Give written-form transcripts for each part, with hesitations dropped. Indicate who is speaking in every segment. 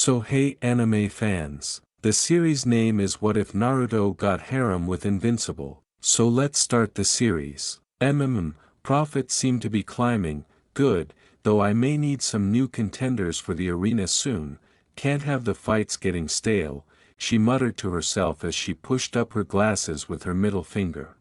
Speaker 1: So hey anime fans, the series name is What If Naruto Got Harem with Invincible, so let's start the series. Profits seem to be climbing, good, though I may need some new contenders for the arena soon, can't have the fights getting stale, she muttered to herself as she pushed up her glasses with her middle finger.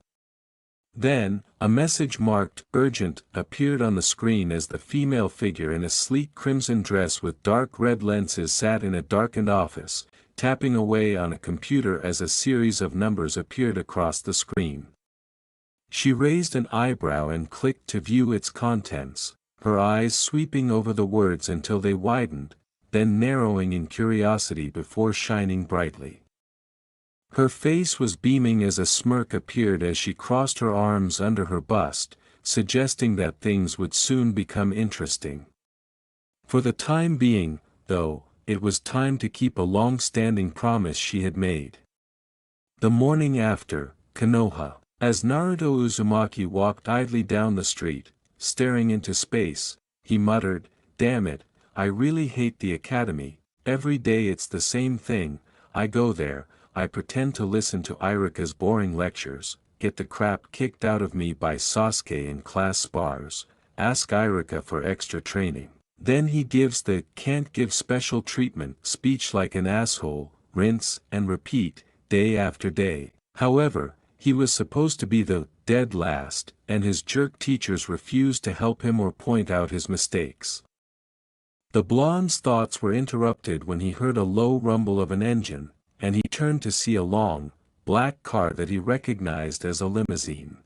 Speaker 1: Then, a message marked "Urgent" appeared on the screen as the female figure in a sleek crimson dress with dark red lenses sat in a darkened office, tapping away on a computer as a series of numbers appeared across the screen. She raised an eyebrow and clicked to view its contents, her eyes sweeping over the words until they widened, then narrowing in curiosity before shining brightly. Her face was beaming as a smirk appeared as she crossed her arms under her bust, suggesting that things would soon become interesting. For the time being, though, it was time to keep a long-standing promise she had made. The morning after, Konoha. As Naruto Uzumaki walked idly down the street, staring into space, he muttered, "Damn it, I really hate the academy, every day it's the same thing, I go there, I pretend to listen to Iruka's boring lectures, get the crap kicked out of me by Sasuke in class spars, ask Iruka for extra training. Then he gives the 'can't give special treatment' speech like an asshole, rinse and repeat, day after day." However, he was supposed to be the dead last, and his jerk teachers refused to help him or point out his mistakes. The blonde's thoughts were interrupted when he heard a low rumble of an engine, and he turned to see a long, black car that he recognized as a limousine.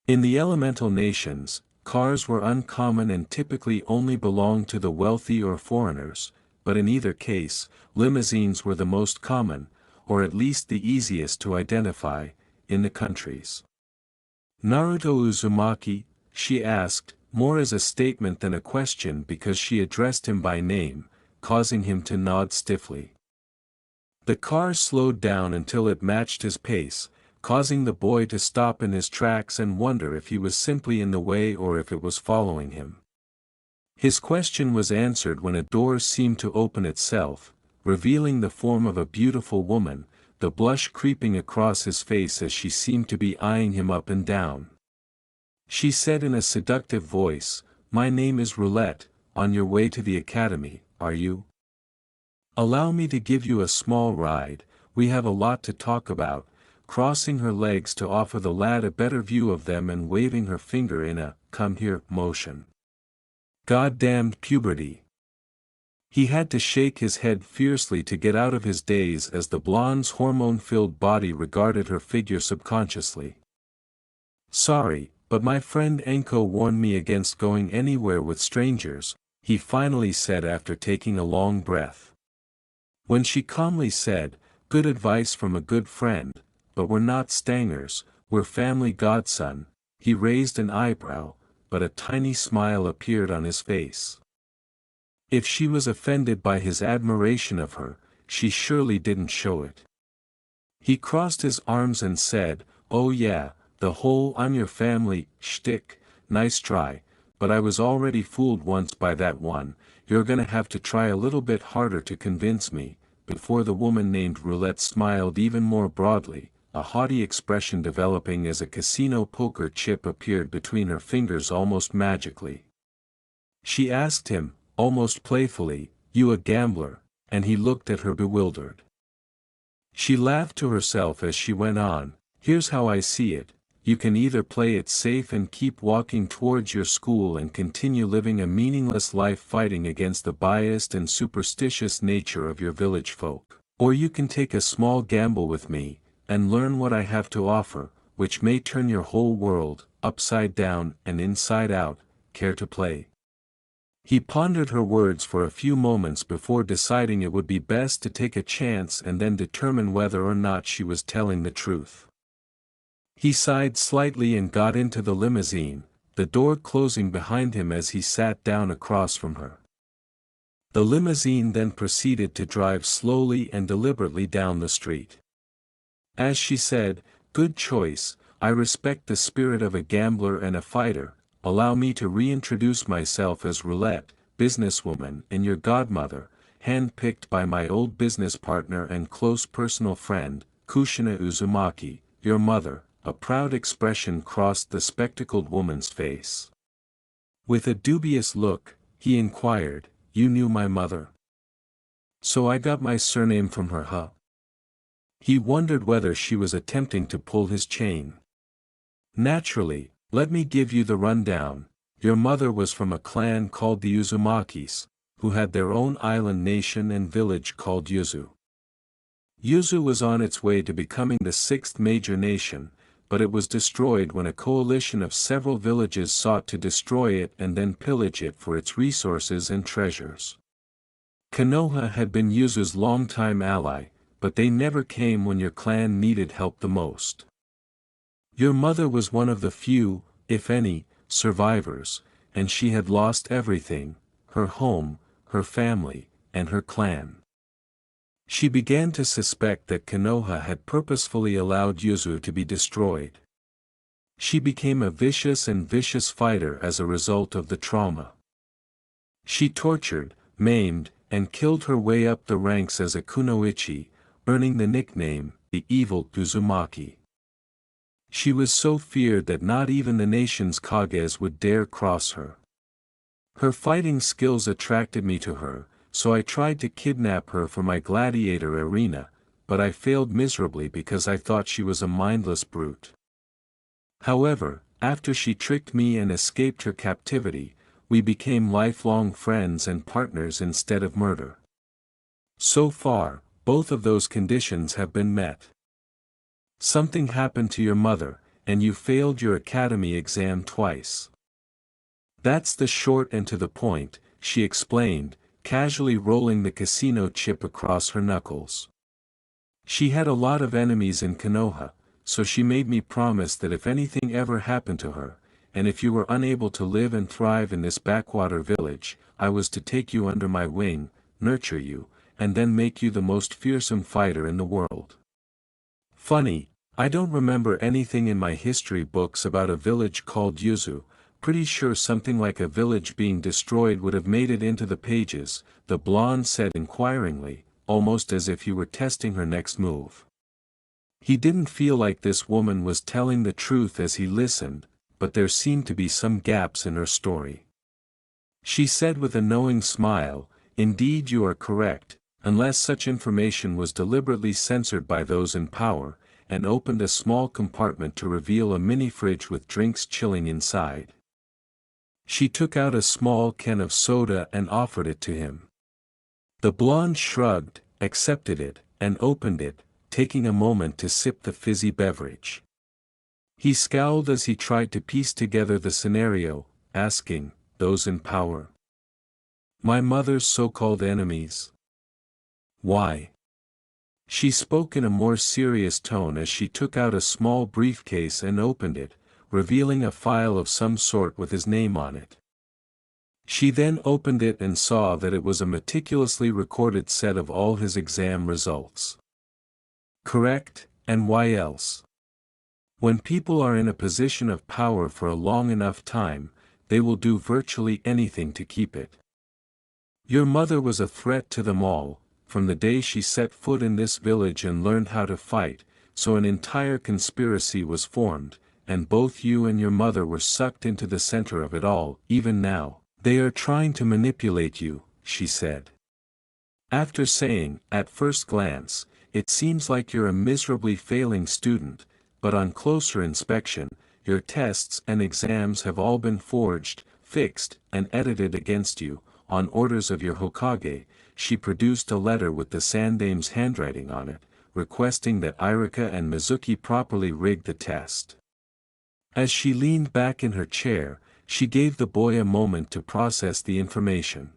Speaker 1: In the elemental nations, cars were uncommon and typically only belonged to the wealthy or foreigners, but in either case, limousines were the most common, or at least the easiest to identify, in the countries. "Naruto Uzumaki?" she asked, more as a statement than a question because she addressed him by name, causing him to nod stiffly. The car slowed down until it matched his pace, causing the boy to stop in his tracks and wonder if he was simply in the way or if it was following him. His question was answered when a door seemed to open itself, revealing the form of a beautiful woman, the blush creeping across his face as she seemed to be eyeing him up and down. She said in a seductive voice, "My name is Roulette, on your way to the academy, are you? Allow me to give you a small ride, we have a lot to talk about," crossing her legs to offer the lad a better view of them and waving her finger in a "come here" motion. Goddamned puberty. He had to shake his head fiercely to get out of his daze as the blonde's hormone-filled body regarded her figure subconsciously. "Sorry, but my friend Enko warned me against going anywhere with strangers," he finally said after taking a long breath. When she calmly said, "Good advice from a good friend, but we're not stangers, we're family godson," he raised an eyebrow, but a tiny smile appeared on his face. If she was offended by his admiration of her, she surely didn't show it. He crossed his arms and said, "Oh yeah, the whole 'I'm your family' shtick, nice try, but I was already fooled once by that one, you're gonna have to try a little bit harder to convince me," before the woman named Roulette smiled even more broadly, a haughty expression developing as a casino poker chip appeared between her fingers almost magically. She asked him, almost playfully, "You a gambler?" and he looked at her bewildered. She laughed to herself as she went on, "Here's how I see it. You can either play it safe and keep walking towards your school and continue living a meaningless life fighting against the biased and superstitious nature of your village folk, or you can take a small gamble with me, and learn what I have to offer, which may turn your whole world, upside down and inside out. Care to play?" He pondered her words for a few moments before deciding it would be best to take a chance and then determine whether or not she was telling the truth. He sighed slightly and got into the limousine, the door closing behind him as he sat down across from her. The limousine then proceeded to drive slowly and deliberately down the street. As she said, "Good choice, I respect the spirit of a gambler and a fighter, allow me to reintroduce myself as Roulette, businesswoman and your godmother, handpicked by my old business partner and close personal friend, Kushina Uzumaki, your mother." A proud expression crossed the spectacled woman's face. With a dubious look, he inquired, "You knew my mother?" "So I got my surname from her, huh?" He wondered whether she was attempting to pull his chain. "Naturally, let me give you the rundown. Your mother was from a clan called the Uzumakis, who had their own island nation and village called Yuzu. Yuzu was on its way to becoming the sixth major nation, but it was destroyed when a coalition of several villages sought to destroy it and then pillage it for its resources and treasures. Konoha had been Yuzu's longtime ally, but they never came when your clan needed help the most. Your mother was one of the few, if any, survivors, and she had lost everything: her home, her family, and her clan. She began to suspect that Konoha had purposefully allowed Yuzu to be destroyed. She became a vicious fighter as a result of the trauma. She tortured, maimed, and killed her way up the ranks as a kunoichi, earning the nickname, the Evil Uzumaki. She was so feared that not even the nation's Kages would dare cross her. Her fighting skills attracted me to her, so I tried to kidnap her for my gladiator arena, but I failed miserably because I thought she was a mindless brute. However, after she tricked me and escaped her captivity, we became lifelong friends and partners instead of murder. So far, both of those conditions have been met. Something happened to your mother, and you failed your academy exam twice. That's the short and to the point," she explained, casually rolling the casino chip across her knuckles. She had a lot of enemies in Konoha, so she made me promise that if anything ever happened to her, and if you were unable to live and thrive in this backwater village, I was to take you under my wing, nurture you, and then make you the most fearsome fighter in the world. Funny, I don't remember anything in my history books about a village called Yuzu. Pretty sure something like a village being destroyed would have made it into the pages," the blonde said inquiringly, almost as if he were testing her next move. He didn't feel like this woman was telling the truth as he listened, but there seemed to be some gaps in her story. She said with a knowing smile, "Indeed you are correct, unless such information was deliberately censored by those in power," and opened a small compartment to reveal a mini-fridge with drinks chilling inside. She took out a small can of soda and offered it to him. The blonde shrugged, accepted it, and opened it, taking a moment to sip the fizzy beverage. He scowled as he tried to piece together the scenario, asking, "Those in power? My mother's so-called enemies? Why?" She spoke in a more serious tone as she took out a small briefcase and opened it, revealing a file of some sort with his name on it. She then opened it and saw that it was a meticulously recorded set of all his exam results. Correct, and why else? When people are in a position of power for a long enough time, they will do virtually anything to keep it. Your mother was a threat to them all, from the day she set foot in this village and learned how to fight, so an entire conspiracy was formed, and both you and your mother were sucked into the center of it all. Even now, they are trying to manipulate you," she said. After saying, "At first glance, it seems like you're a miserably failing student, but on closer inspection, your tests and exams have all been forged, fixed, and edited against you, on orders of your Hokage," she produced a letter with the Sandame's handwriting on it, requesting that Irika and Mizuki properly rig the test. As she leaned back in her chair, she gave the boy a moment to process the information.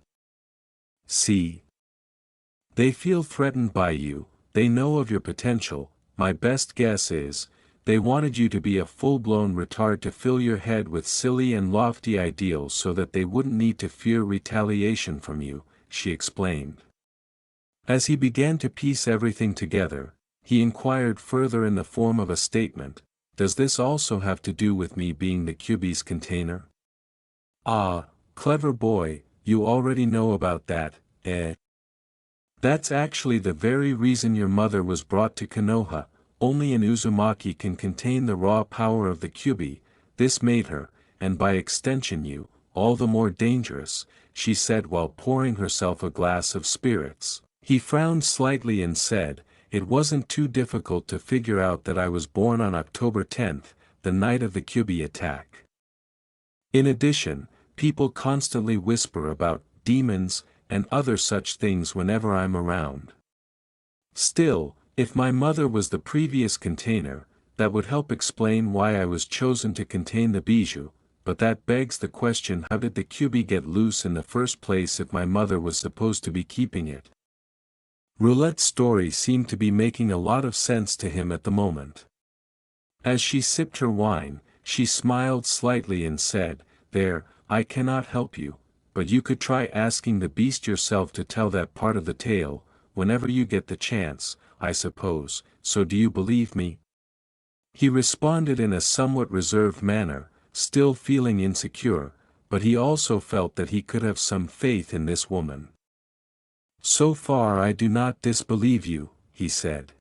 Speaker 1: "See? They feel threatened by you, they know of your potential. My best guess is, they wanted you to be a full-blown retard to fill your head with silly and lofty ideals so that they wouldn't need to fear retaliation from you," she explained. As he began to piece everything together, he inquired further in the form of a statement, "Does this also have to do with me being the Kyuubi's container?" "Ah, clever boy, you already know about that, eh?" That's actually the very reason your mother was brought to Konoha. Only an Uzumaki can contain the raw power of the Kyuubi. This made her, and by extension you, all the more dangerous, she said while pouring herself a glass of spirits. He frowned slightly and said, "It wasn't too difficult to figure out that I was born on October 10th, the night of the Kyuubi attack. In addition, people constantly whisper about demons and other such things whenever I'm around. Still, if my mother was the previous container, that would help explain why I was chosen to contain the bijou, but that begs the question, how did the Kyuubi get loose in the first place if my mother was supposed to be keeping it?" Roulette's story seemed to be making a lot of sense to him at the moment. As she sipped her wine, she smiled slightly and said, "There, I cannot help you, but you could try asking the beast yourself to tell that part of the tale, whenever you get the chance, I suppose. So do you believe me?" He responded in a somewhat reserved manner, still feeling insecure, but he also felt that he could have some faith in this woman. "So far I do not disbelieve you," he said.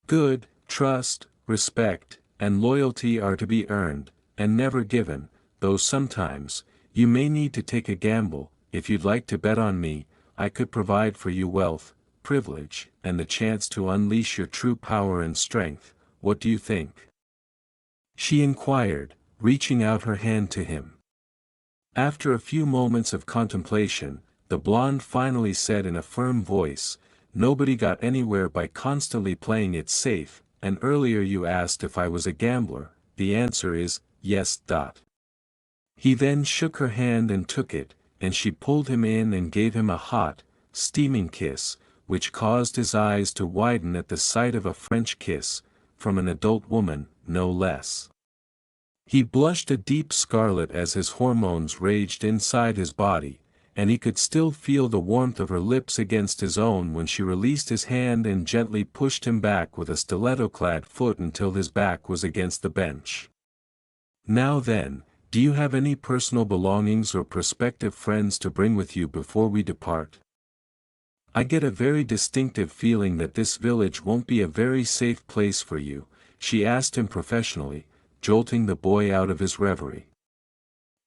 Speaker 1: "Good, trust, respect, and loyalty are to be earned, and never given, though sometimes, you may need to take a gamble. If you'd like to bet on me, I could provide for you wealth, privilege, and the chance to unleash your true power and strength. What do you think?" She inquired, reaching out her hand to him. After a few moments of contemplation, the blonde finally said in a firm voice, "Nobody got anywhere by constantly playing it safe, and earlier you asked if I was a gambler. The answer is, yes. He then shook her hand and took it, and she pulled him in and gave him a hot, steaming kiss, which caused his eyes to widen at the sight of a French kiss, from an adult woman, no less. He blushed a deep scarlet as his hormones raged inside his body, and he could still feel the warmth of her lips against his own when she released his hand and gently pushed him back with a stiletto-clad foot until his back was against the bench. "Now then, do you have any personal belongings or prospective friends to bring with you before we depart? I get a very distinctive feeling that this village won't be a very safe place for you," she asked him professionally, jolting the boy out of his reverie.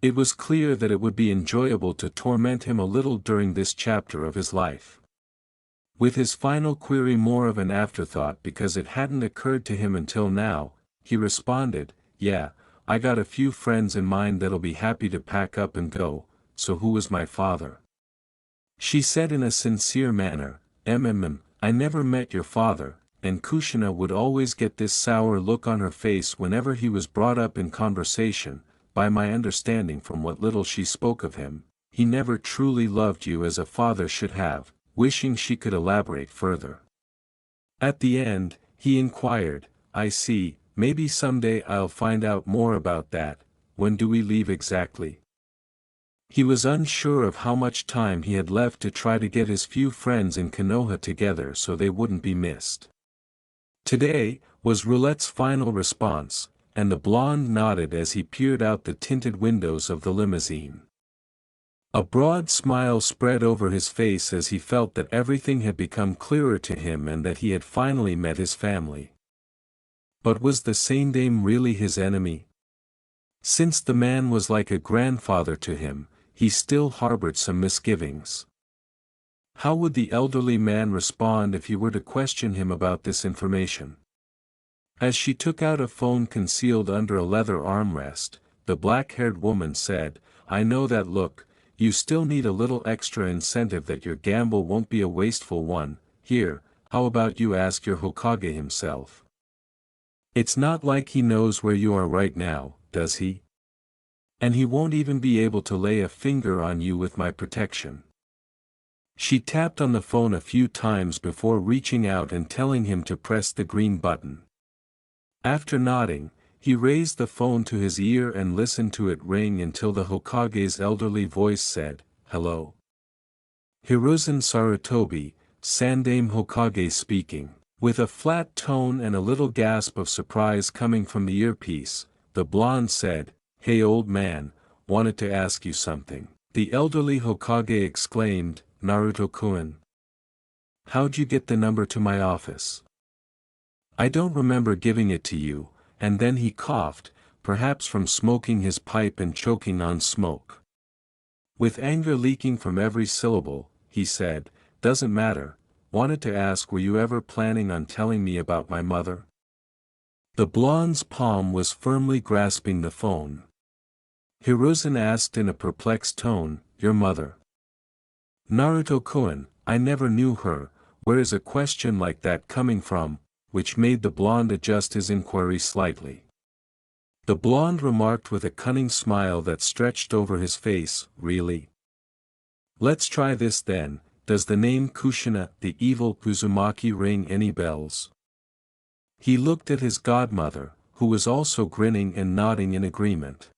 Speaker 1: It was clear that it would be enjoyable to torment him a little during this chapter of his life. With his final query more of an afterthought because it hadn't occurred to him until now, he responded, "Yeah, I got a few friends in mind that'll be happy to pack up and go. So who is my father?" She said in a sincere manner, I never met your father," and Kushina would always get this sour look on her face whenever he was brought up in conversation. "By my understanding from what little she spoke of him, he never truly loved you as a father should have," wishing she could elaborate further. At the end, he inquired, "I see, maybe someday I'll find out more about that. When do we leave exactly?" He was unsure of how much time he had left to try to get his few friends in Konoha together so they wouldn't be missed. "Today," was Roulette's final response, and the blonde nodded as he peered out the tinted windows of the limousine. A broad smile spread over his face as he felt that everything had become clearer to him and that he had finally met his family. But was the Sandaime really his enemy? Since the man was like a grandfather to him, he still harbored some misgivings. How would the elderly man respond if he were to question him about this information? As she took out a phone concealed under a leather armrest, the black-haired woman said, "I know that look. You still need a little extra incentive that your gamble won't be a wasteful one. Here, how about you ask your Hokage himself? It's not like he knows where you are right now, does he? And he won't even be able to lay a finger on you with my protection." She tapped on the phone a few times before reaching out and telling him to press the green button. After nodding, he raised the phone to his ear and listened to it ring until the Hokage's elderly voice said, "Hello. Hiruzen Sarutobi, Sandaime Hokage speaking." With a flat tone and a little gasp of surprise coming from the earpiece, the blonde said, "Hey old man, wanted to ask you something." The elderly Hokage exclaimed, "Naruto-kun." How'd you get the number to my office? I don't remember giving it to you, and then he coughed, perhaps from smoking his pipe and choking on smoke. With anger leaking from every syllable, he said, doesn't matter, wanted to ask, were you ever planning on telling me about my mother? The blonde's palm was firmly grasping the phone. Hiruzen asked in a perplexed tone, your mother? Naruto-kun, I never knew her, where is a question like that coming from, which made the blonde adjust his inquiry slightly. The blonde remarked with a cunning smile that stretched over his face, really? Let's try this then, does the name Kushina, the evil Uzumaki, ring any bells? He looked at his godmother, who was also grinning and nodding in agreement.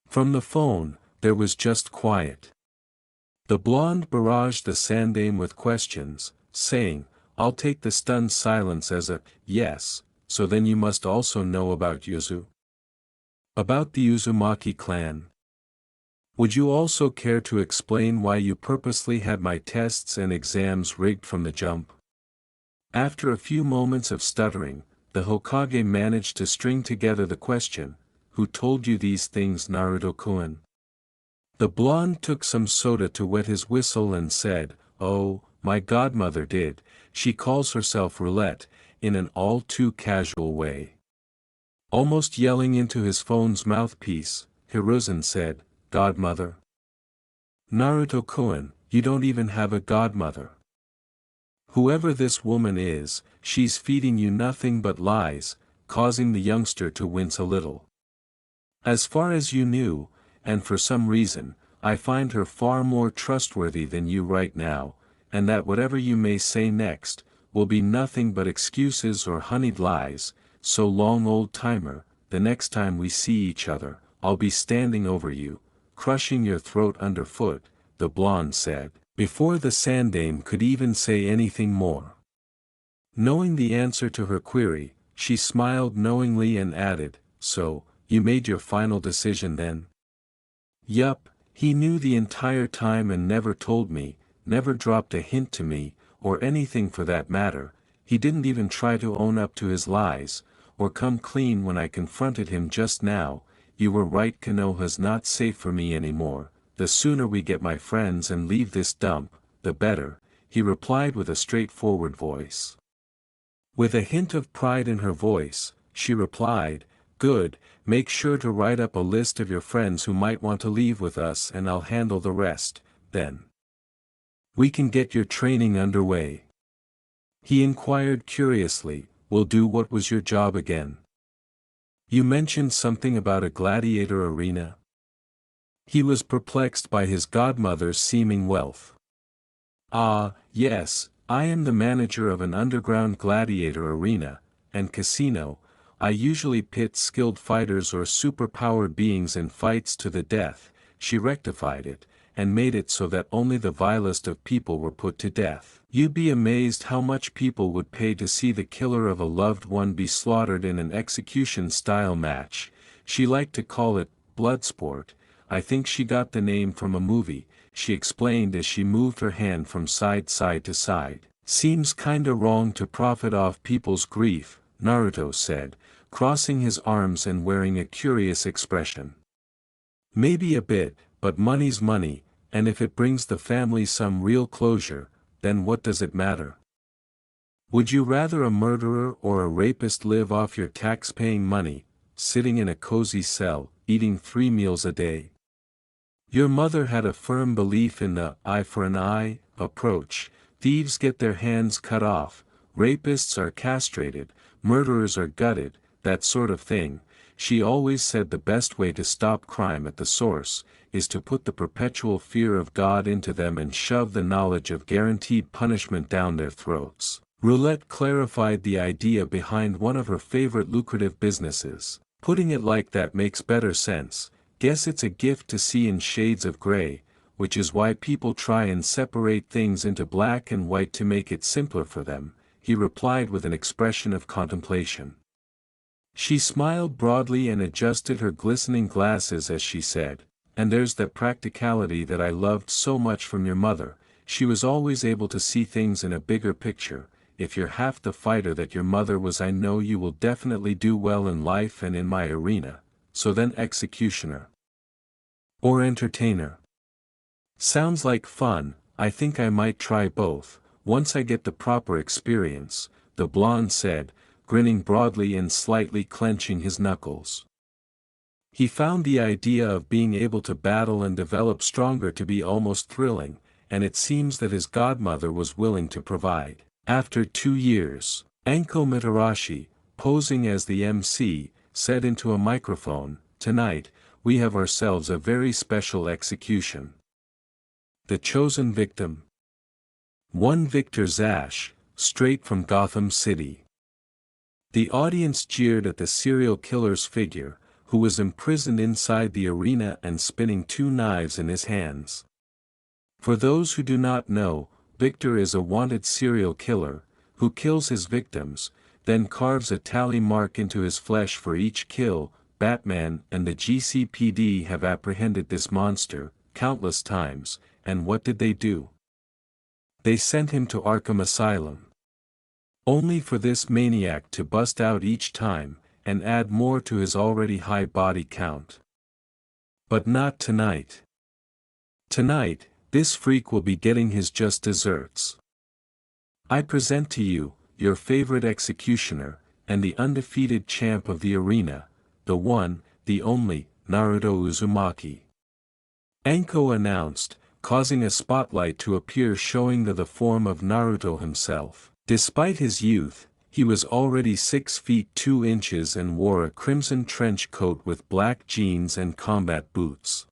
Speaker 1: From the phone, there was just quiet. The blonde barraged the sandame with questions, saying, I'll take the stunned silence as a yes, so then you must also know about Yuzu? About the Uzumaki clan. Would you also care to explain why you purposely had my tests and exams rigged from the jump? After a few moments of stuttering, the Hokage managed to string together the question, who told you these things, Naruto-kun? The blonde took some soda to wet his whistle and said, oh, my godmother did, she calls herself Roulette, in an all too casual way. Almost yelling into his phone's mouthpiece, Hiruzen said, godmother? Naruto-kun, you don't even have a godmother. Whoever this woman is, she's feeding you nothing but lies, causing the youngster to wince a little. As far as you knew, and for some reason, I find her far more trustworthy than you right now, and that whatever you may say next, will be nothing but excuses or honeyed lies. So long, old timer, the next time we see each other, I'll be standing over you, crushing your throat underfoot, the blonde said, before the sandame could even say anything more. Knowing the answer to her query, she smiled knowingly and added, so, you made your final decision then? Yup, he knew the entire time and never told me, never dropped a hint to me, or anything for that matter. He didn't even try to own up to his lies, or come clean when I confronted him just now. You were right, Konoha's not safe for me anymore. The sooner we get my friends and leave this dump, the better, he replied with a straightforward voice. With a hint of pride in her voice, she replied, good, make sure to write up a list of your friends who might want to leave with us and I'll handle the rest, then we can get your training underway. He inquired curiously, will do. What was your job again? You mentioned something about a gladiator arena. He was perplexed by his godmother's seeming wealth. Ah, yes, I am the manager of an underground gladiator arena and casino. I usually pit skilled fighters or superpowered beings in fights to the death. She rectified it, and made it so that only the vilest of people were put to death. You'd be amazed how much people would pay to see the killer of a loved one be slaughtered in an execution-style match. She liked to call it Bloodsport. I think she got the name from a movie, she explained as she moved her hand from side to side. Seems kinda wrong to profit off people's grief, Naruto said, crossing his arms and wearing a curious expression. Maybe a bit, but money's money, and if it brings the family some real closure, then what does it matter? Would you rather a murderer or a rapist live off your tax-paying money, sitting in a cozy cell, eating 3 meals a day? Your mother had a firm belief in the eye for an eye approach. Thieves get their hands cut off, rapists are castrated, murderers are gutted, that sort of thing. She always said the best way to stop crime at the source is to put the perpetual fear of God into them and shove the knowledge of guaranteed punishment down their throats. Roulette clarified the idea behind one of her favorite lucrative businesses. Putting it like that makes better sense. Guess it's a gift to see in shades of gray, which is why people try and separate things into black and white to make it simpler for them, he replied with an expression of contemplation. She smiled broadly and adjusted her glistening glasses as she said, and there's that practicality that I loved so much from your mother. she was always able to see things in a bigger picture. If you're half the fighter that your mother was, I know you will definitely do well in life and in my arena. So then executioner. Or entertainer. Sounds like fun. I think I might try both, once I get the proper experience, the blonde said, grinning broadly and slightly clenching his knuckles. He found the idea of being able to battle and develop stronger to be almost thrilling, and it seems that his godmother was willing to provide. After 2 years, Anko Mitarashi, posing as the MC, said into a microphone, "Tonight, we have ourselves a very special execution. The chosen victim. One Victor Zash, straight from Gotham City." The audience jeered at the serial killer's figure, who was imprisoned inside the arena and spinning 2 knives in his hands. For those who do not know, Victor is a wanted serial killer, who kills his victims, then carves a tally mark into his flesh for each kill. Batman and the GCPD have apprehended this monster countless times, and what did they do? They sent him to Arkham Asylum. Only for this maniac to bust out each time, and add more to his already high body count. But not tonight. Tonight, this freak will be getting his just desserts. I present to you, your favorite executioner, and the undefeated champ of the arena, the one, the only, Naruto Uzumaki. Anko announced, causing a spotlight to appear showing the form of Naruto himself. Despite his youth, he was already 6 feet 2 inches and wore a crimson trench coat with black jeans and combat boots.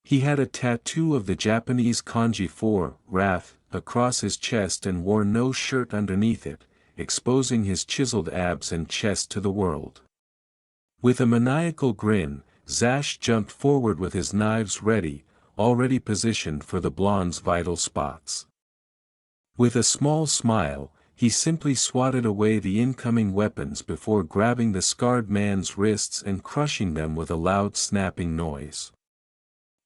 Speaker 1: He had a tattoo of the Japanese kanji for wrath across his chest and wore no shirt underneath it, exposing his chiseled abs and chest to the world. With a maniacal grin, Zash jumped forward with his knives ready, already positioned for the blonde's vital spots. With a small smile, he simply swatted away the incoming weapons before grabbing the scarred man's wrists and crushing them with a loud snapping noise.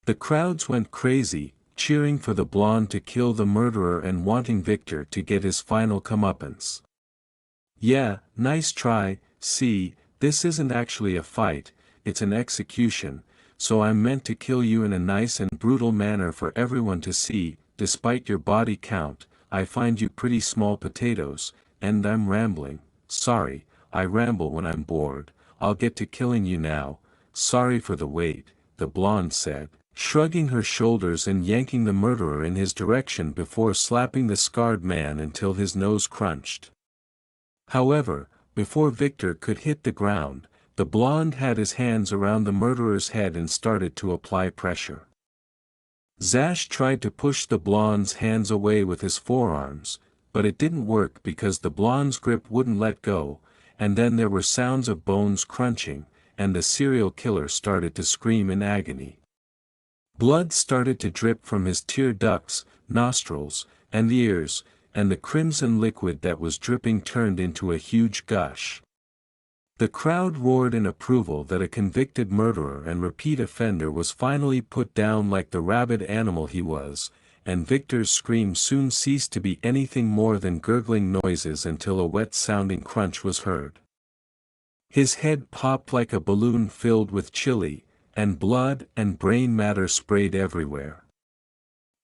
Speaker 1: The crowds went crazy, cheering for the blonde to kill the murderer and wanting Victor to get his final comeuppance. "Yeah, nice try. See, this isn't actually a fight, it's an execution, so I'm meant to kill you in a nice and brutal manner for everyone to see. Despite your body count, I find you pretty small potatoes, and I'm rambling. Sorry, I ramble when I'm bored. I'll get to killing you now. Sorry for the wait," the blonde said, shrugging her shoulders and yanking the murderer in his direction before slapping the scarred man until his nose crunched. However, before Victor could hit the ground, the blonde had his hands around the murderer's head and started to apply pressure. Zash tried to push the blonde's hands away with his forearms, but it didn't work because the blonde's grip wouldn't let go, and then there were sounds of bones crunching, and the serial killer started to scream in agony. Blood started to drip from his tear ducts, nostrils, and ears, and the crimson liquid that was dripping turned into a huge gush. The crowd roared in approval that a convicted murderer and repeat offender was finally put down like the rabid animal he was, and Victor's scream soon ceased to be anything more than gurgling noises until a wet-sounding crunch was heard. His head popped like a balloon filled with chili, and blood and brain matter sprayed everywhere.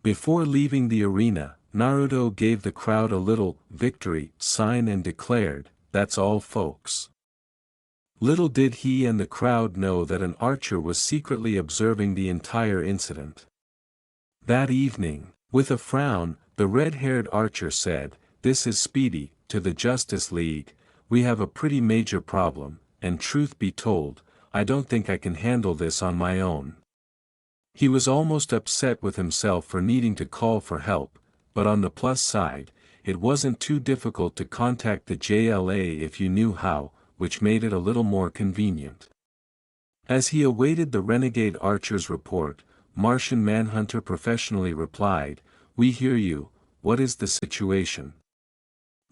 Speaker 1: Before leaving the arena, Naruto gave the crowd a little victory sign and declared, "That's all, folks." Little did he and the crowd know that an archer was secretly observing the entire incident. That evening, with a frown, the red-haired archer said, "This is Speedy, to the Justice League. We have a pretty major problem, and truth be told, I don't think I can handle this on my own." He was almost upset with himself for needing to call for help, but on the plus side, it wasn't too difficult to contact the JLA if you knew how, which made it a little more convenient. As he awaited the renegade archer's report, Martian Manhunter professionally replied, "We hear you, what is the situation?"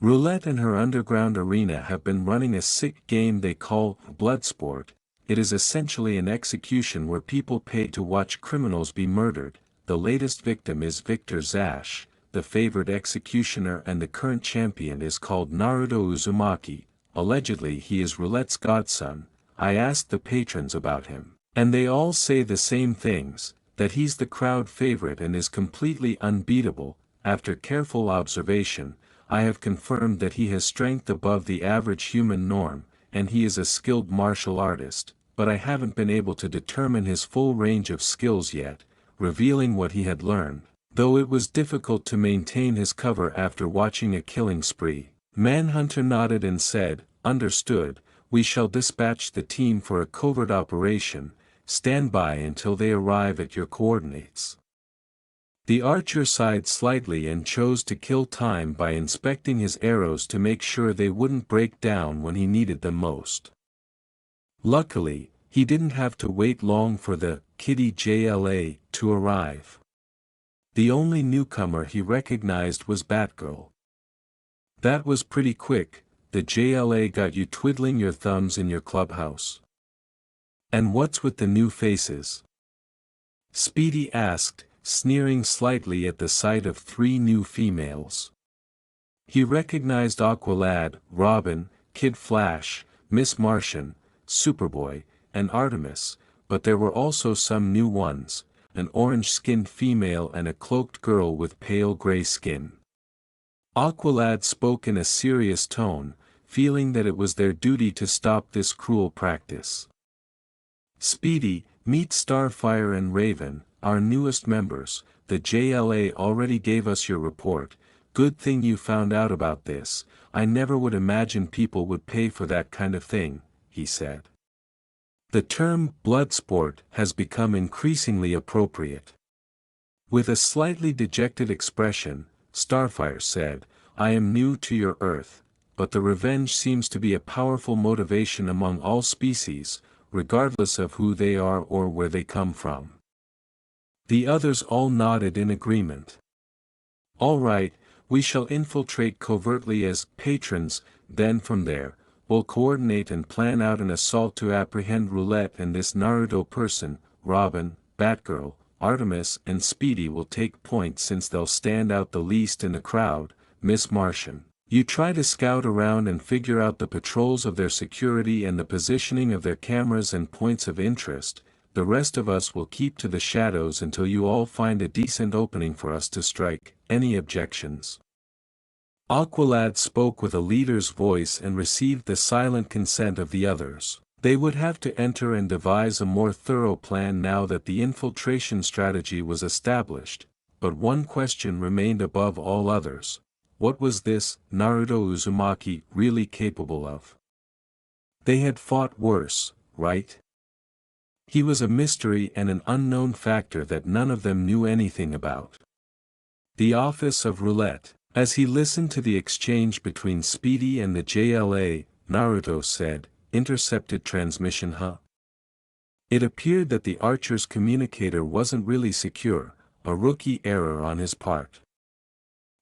Speaker 1: Roulette and her underground arena have been running a sick game they call Bloodsport. It is essentially an execution where people pay to watch criminals be murdered. the latest victim is Victor Zash, the favored executioner, and the current champion is called Naruto Uzumaki. Allegedly he is Roulette's godson. I asked the patrons about him, and they all say the same things, that he's the crowd favorite and is completely unbeatable. After careful observation, I have confirmed that he has strength above the average human norm, and he is a skilled martial artist, but I haven't been able to determine his full range of skills yet, revealing what he had learned, though it was difficult to maintain his cover after watching a killing spree. Manhunter nodded and said, "Understood, we shall dispatch the team for a covert operation. Stand by until they arrive at your coordinates." The archer sighed slightly and chose to kill time by inspecting his arrows to make sure they wouldn't break down when he needed them most. Luckily, he didn't have to wait long for the Kitty JLA to arrive. The only newcomer he recognized was Batgirl. "That was pretty quick. The JLA got you twiddling your thumbs in your clubhouse. And what's with the new faces?" Speedy asked, sneering slightly at the sight of 3 new females. He recognized Aqualad, Robin, Kid Flash, Miss Martian, Superboy, and Artemis, but there were also some new ones, an orange-skinned female and a cloaked girl with pale gray skin. Aqualad spoke in a serious tone, feeling that it was their duty to stop this cruel practice. "Speedy, meet Starfire and Raven, our newest members. The JLA already gave us your report. Good thing you found out about this. I never would imagine people would pay for that kind of thing," he said. The term "bloodsport" has become increasingly appropriate. With a slightly dejected expression, Starfire said, "I am new to your Earth, but the revenge seems to be a powerful motivation among all species, regardless of who they are or where they come from." The others all nodded in agreement. "All right, we shall infiltrate covertly as patrons, then from there, we'll coordinate and plan out an assault to apprehend Roulette and this Naruto person. Robin, Batgirl, Artemis and Speedy will take point since they'll stand out the least in the crowd. Miss Martian, you try to scout around and figure out the patrols of their security and the positioning of their cameras and points of interest. The rest of us will keep to the shadows until you all find a decent opening for us to strike." Any objections? Aqualad spoke with a leader's voice and received the silent consent of the others. They would have to enter and devise a more thorough plan now that the infiltration strategy was established, but one question remained above all others. What was this Naruto Uzumaki really capable of? They had fought worse, right? He was a mystery and an unknown factor that none of them knew anything about. The office of Roulette. As he listened to the exchange between Speedy and the JLA, Naruto said, "Intercepted transmission, huh?" It appeared that the archer's communicator wasn't really secure, a rookie error on his part.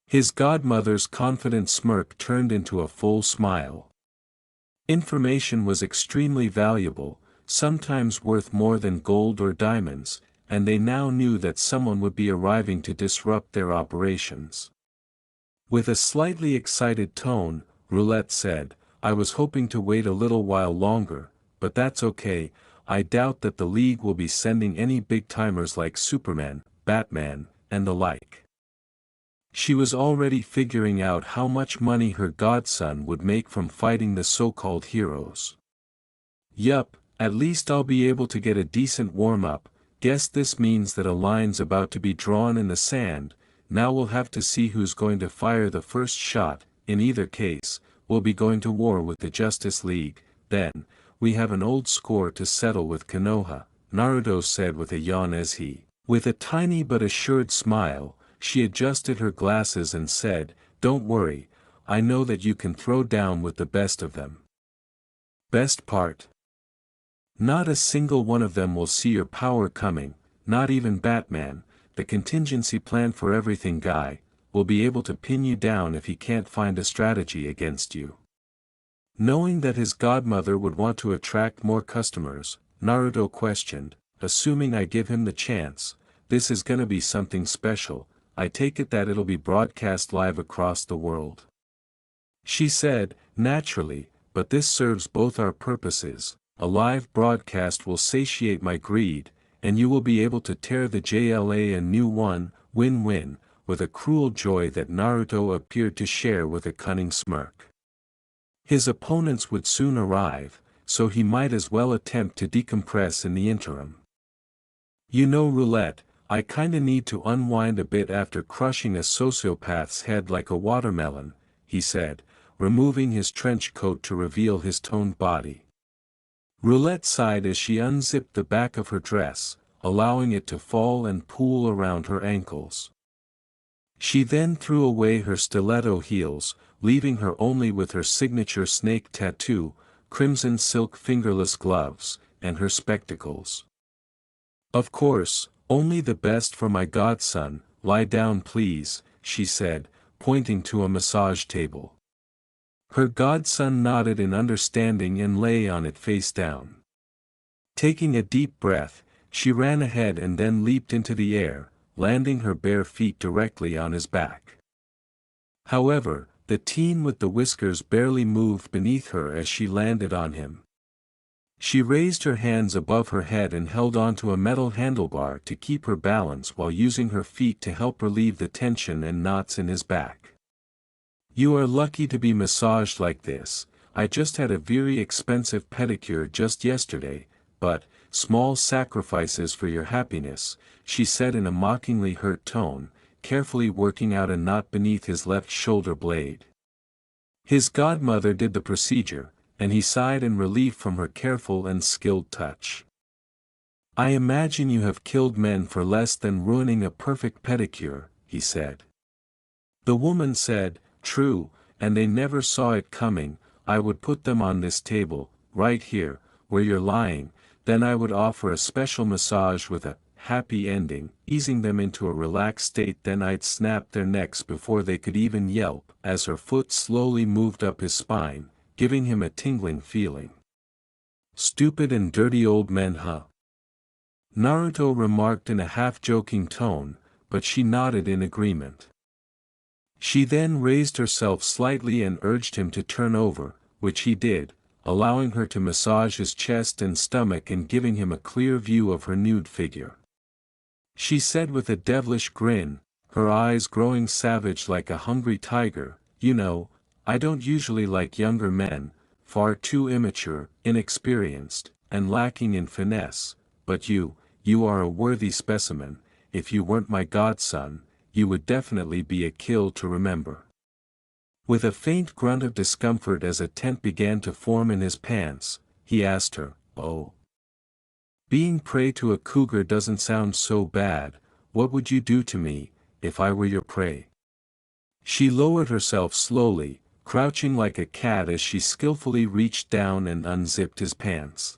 Speaker 1: His godmother's confident smirk turned into a full smile. Information was extremely valuable, sometimes worth more than gold or diamonds, and they now knew that someone would be arriving to disrupt their operations. With a slightly excited tone, Roulette said, "I was hoping to wait a little while longer, but that's okay. I doubt that the League will be sending any big-timers like Superman, Batman, and the like." She was already figuring out how much money her godson would make from fighting the so-called heroes. "Yup, at least I'll be able to get a decent warm-up. Guess this means that a line's about to be drawn in the sand. Now we'll have to see who's going to fire the first shot. In either case, we'll be going to war with the Justice League. Then, we have an old score to settle with Konoha," Naruto said with a yawn as he, with a tiny but assured smile, she adjusted her glasses and said, "Don't worry, I know that you can throw down with the best of them." Best part? Not a single one of them will see your power coming, not even Batman, the contingency plan for everything guy, will be able to pin you down if he can't find a strategy against you. Knowing that his godmother would want to attract more customers, Naruto questioned, "Assuming I give him the chance, this is gonna be something special. I take it that it'll be broadcast live across the world. She said, naturally, but this serves both our purposes. A live broadcast will satiate my greed, and you will be able to tear the JLA a new one, win-win, with a cruel joy that Naruto appeared to share with a cunning smirk. His opponents would soon arrive, so he might as well attempt to decompress in the interim. You know, Roulette, I kinda need to unwind a bit after crushing a sociopath's head like a watermelon, he said, removing his trench coat to reveal his toned body. Roulette sighed as she unzipped the back of her dress, allowing it to fall and pool around her ankles. She then threw away her stiletto heels, leaving her only with her signature snake tattoo, crimson silk fingerless gloves, and her spectacles. Of course, only the best for my godson. Lie down please, she said, pointing to a massage table. Her godson nodded in understanding and lay on it face down. Taking a deep breath, she ran ahead and then leaped into the air, landing her bare feet directly on his back. However, the teen with the whiskers barely moved beneath her as she landed on him. She raised her hands above her head and held onto a metal handlebar to keep her balance while using her feet to help relieve the tension and knots in his back. You are lucky to be massaged like this. I just had a very expensive pedicure just yesterday, but, small sacrifices for your happiness, she said in a mockingly hurt tone, carefully working out a knot beneath his left shoulder blade. His godmother did the procedure, and he sighed in relief from her careful and skilled touch. I imagine you have killed men for less than ruining a perfect pedicure, he said. The woman said, true, and they never saw it coming. I would put them on this table, right here, where you're lying, then I would offer a special massage with a happy ending, easing them into a relaxed state. Then I'd snap their necks before they could even yelp, as her foot slowly moved up his spine, giving him a tingling feeling. Stupid and dirty old men, huh? Naruto remarked in a half-joking tone, but she nodded in agreement. She then raised herself slightly and urged him to turn over, which he did, allowing her to massage his chest and stomach and giving him a clear view of her nude figure. She said with a devilish grin, her eyes growing savage like a hungry tiger, you know, I don't usually like younger men, far too immature, inexperienced, and lacking in finesse, but you are a worthy specimen. If you weren't my godson, you would definitely be a kill to remember. With a faint grunt of discomfort as a tent began to form in his pants, he asked her, oh. Being prey to a cougar doesn't sound so bad. What would you do to me, if I were your prey? She lowered herself slowly, crouching like a cat as she skillfully reached down and unzipped his pants.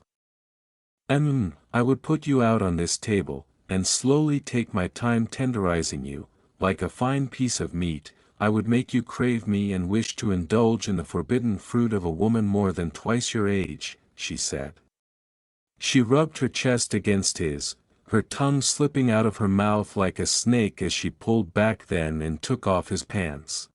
Speaker 1: I would put you out on this table, and slowly take my time tenderizing you, like a fine piece of meat. I would make you crave me and wish to indulge in the forbidden fruit of a woman more than twice your age, she said. She rubbed her chest against his, her tongue slipping out of her mouth like a snake as she pulled back then and took off his pants.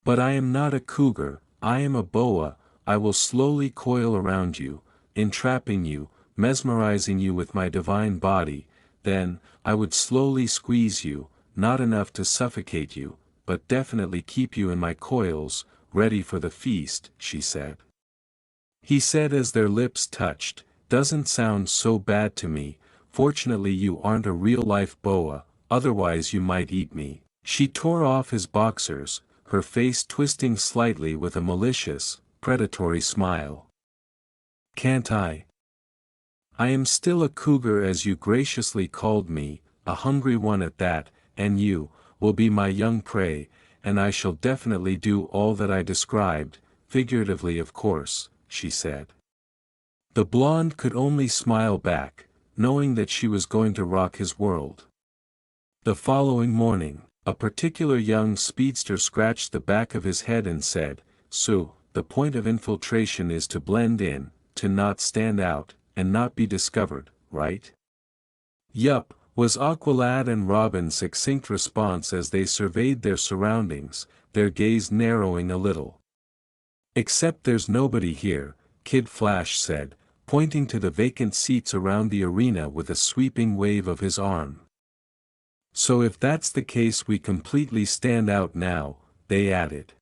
Speaker 1: But I am not a cougar, I am a boa. I will slowly coil around you, entrapping you, mesmerizing you with my divine body. Then, I would slowly squeeze you, not enough to suffocate you, but definitely keep you in my coils, ready for the feast, she said. He said as their lips touched, doesn't sound so bad to me. Fortunately you aren't a real-life boa, otherwise you might eat me. She tore off his boxers, her face twisting slightly with a malicious, predatory smile. Can't I? I am still a cougar as you graciously called me, a hungry one at that, and you will be my young prey, and I shall definitely do all that I described, figuratively of course, she said. The blonde could only smile back, knowing that she was going to rock his world. The following morning, a particular young speedster scratched the back of his head and said, so, the point of infiltration is to blend in, to not stand out, and not be discovered, right? Yup, Was Aqualad and Robin's succinct response as they surveyed their surroundings, their gaze narrowing a little. "Except there's nobody here," Kid Flash said, pointing to the vacant seats around the arena with a sweeping wave of his arm. "So if that's the case we completely stand out now," they added.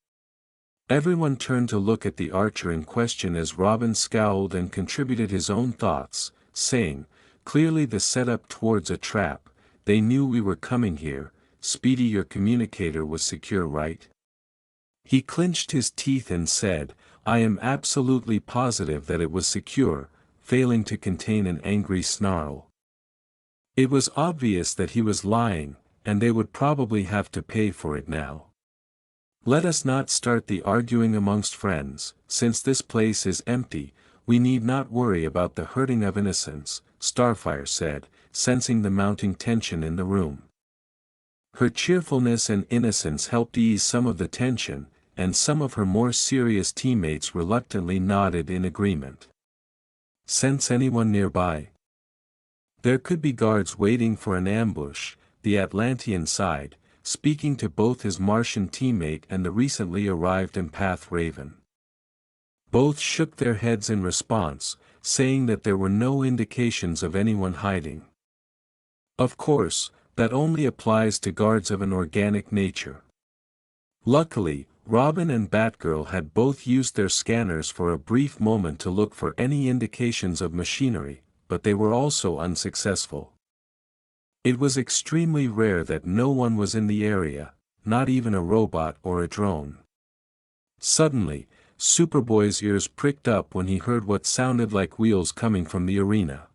Speaker 1: Everyone turned to look at the archer in question as Robin scowled and contributed his own thoughts, saying, "Clearly the setup towards a trap. They knew we were coming here. Speedy, your communicator was secure, right?" He clenched his teeth and said, "I am absolutely positive that it was secure," failing to contain an angry snarl. It was obvious that he was lying, and they would probably have to pay for it now. "Let us not start the arguing amongst friends. Since this place is empty, we need not worry about the hurting of innocents," Starfire said, sensing the mounting tension in the room. Her cheerfulness and innocence helped ease some of the tension, and some of her more serious teammates reluctantly nodded in agreement. "Sense anyone nearby?" There could be guards waiting for an ambush, the Atlantean sighed, speaking to both his Martian teammate and the recently arrived empath Raven. Both shook their heads in response, saying that there were no indications of anyone hiding. Of course, that only applies to guards of an organic nature. Luckily, Robin and Batgirl had both used their scanners for a brief moment to look for any indications of machinery, but they were also unsuccessful. It was extremely rare that no one was in the area, not even a robot or a drone. Suddenly, Superboy's ears pricked up when he heard what sounded like wheels coming from the arena.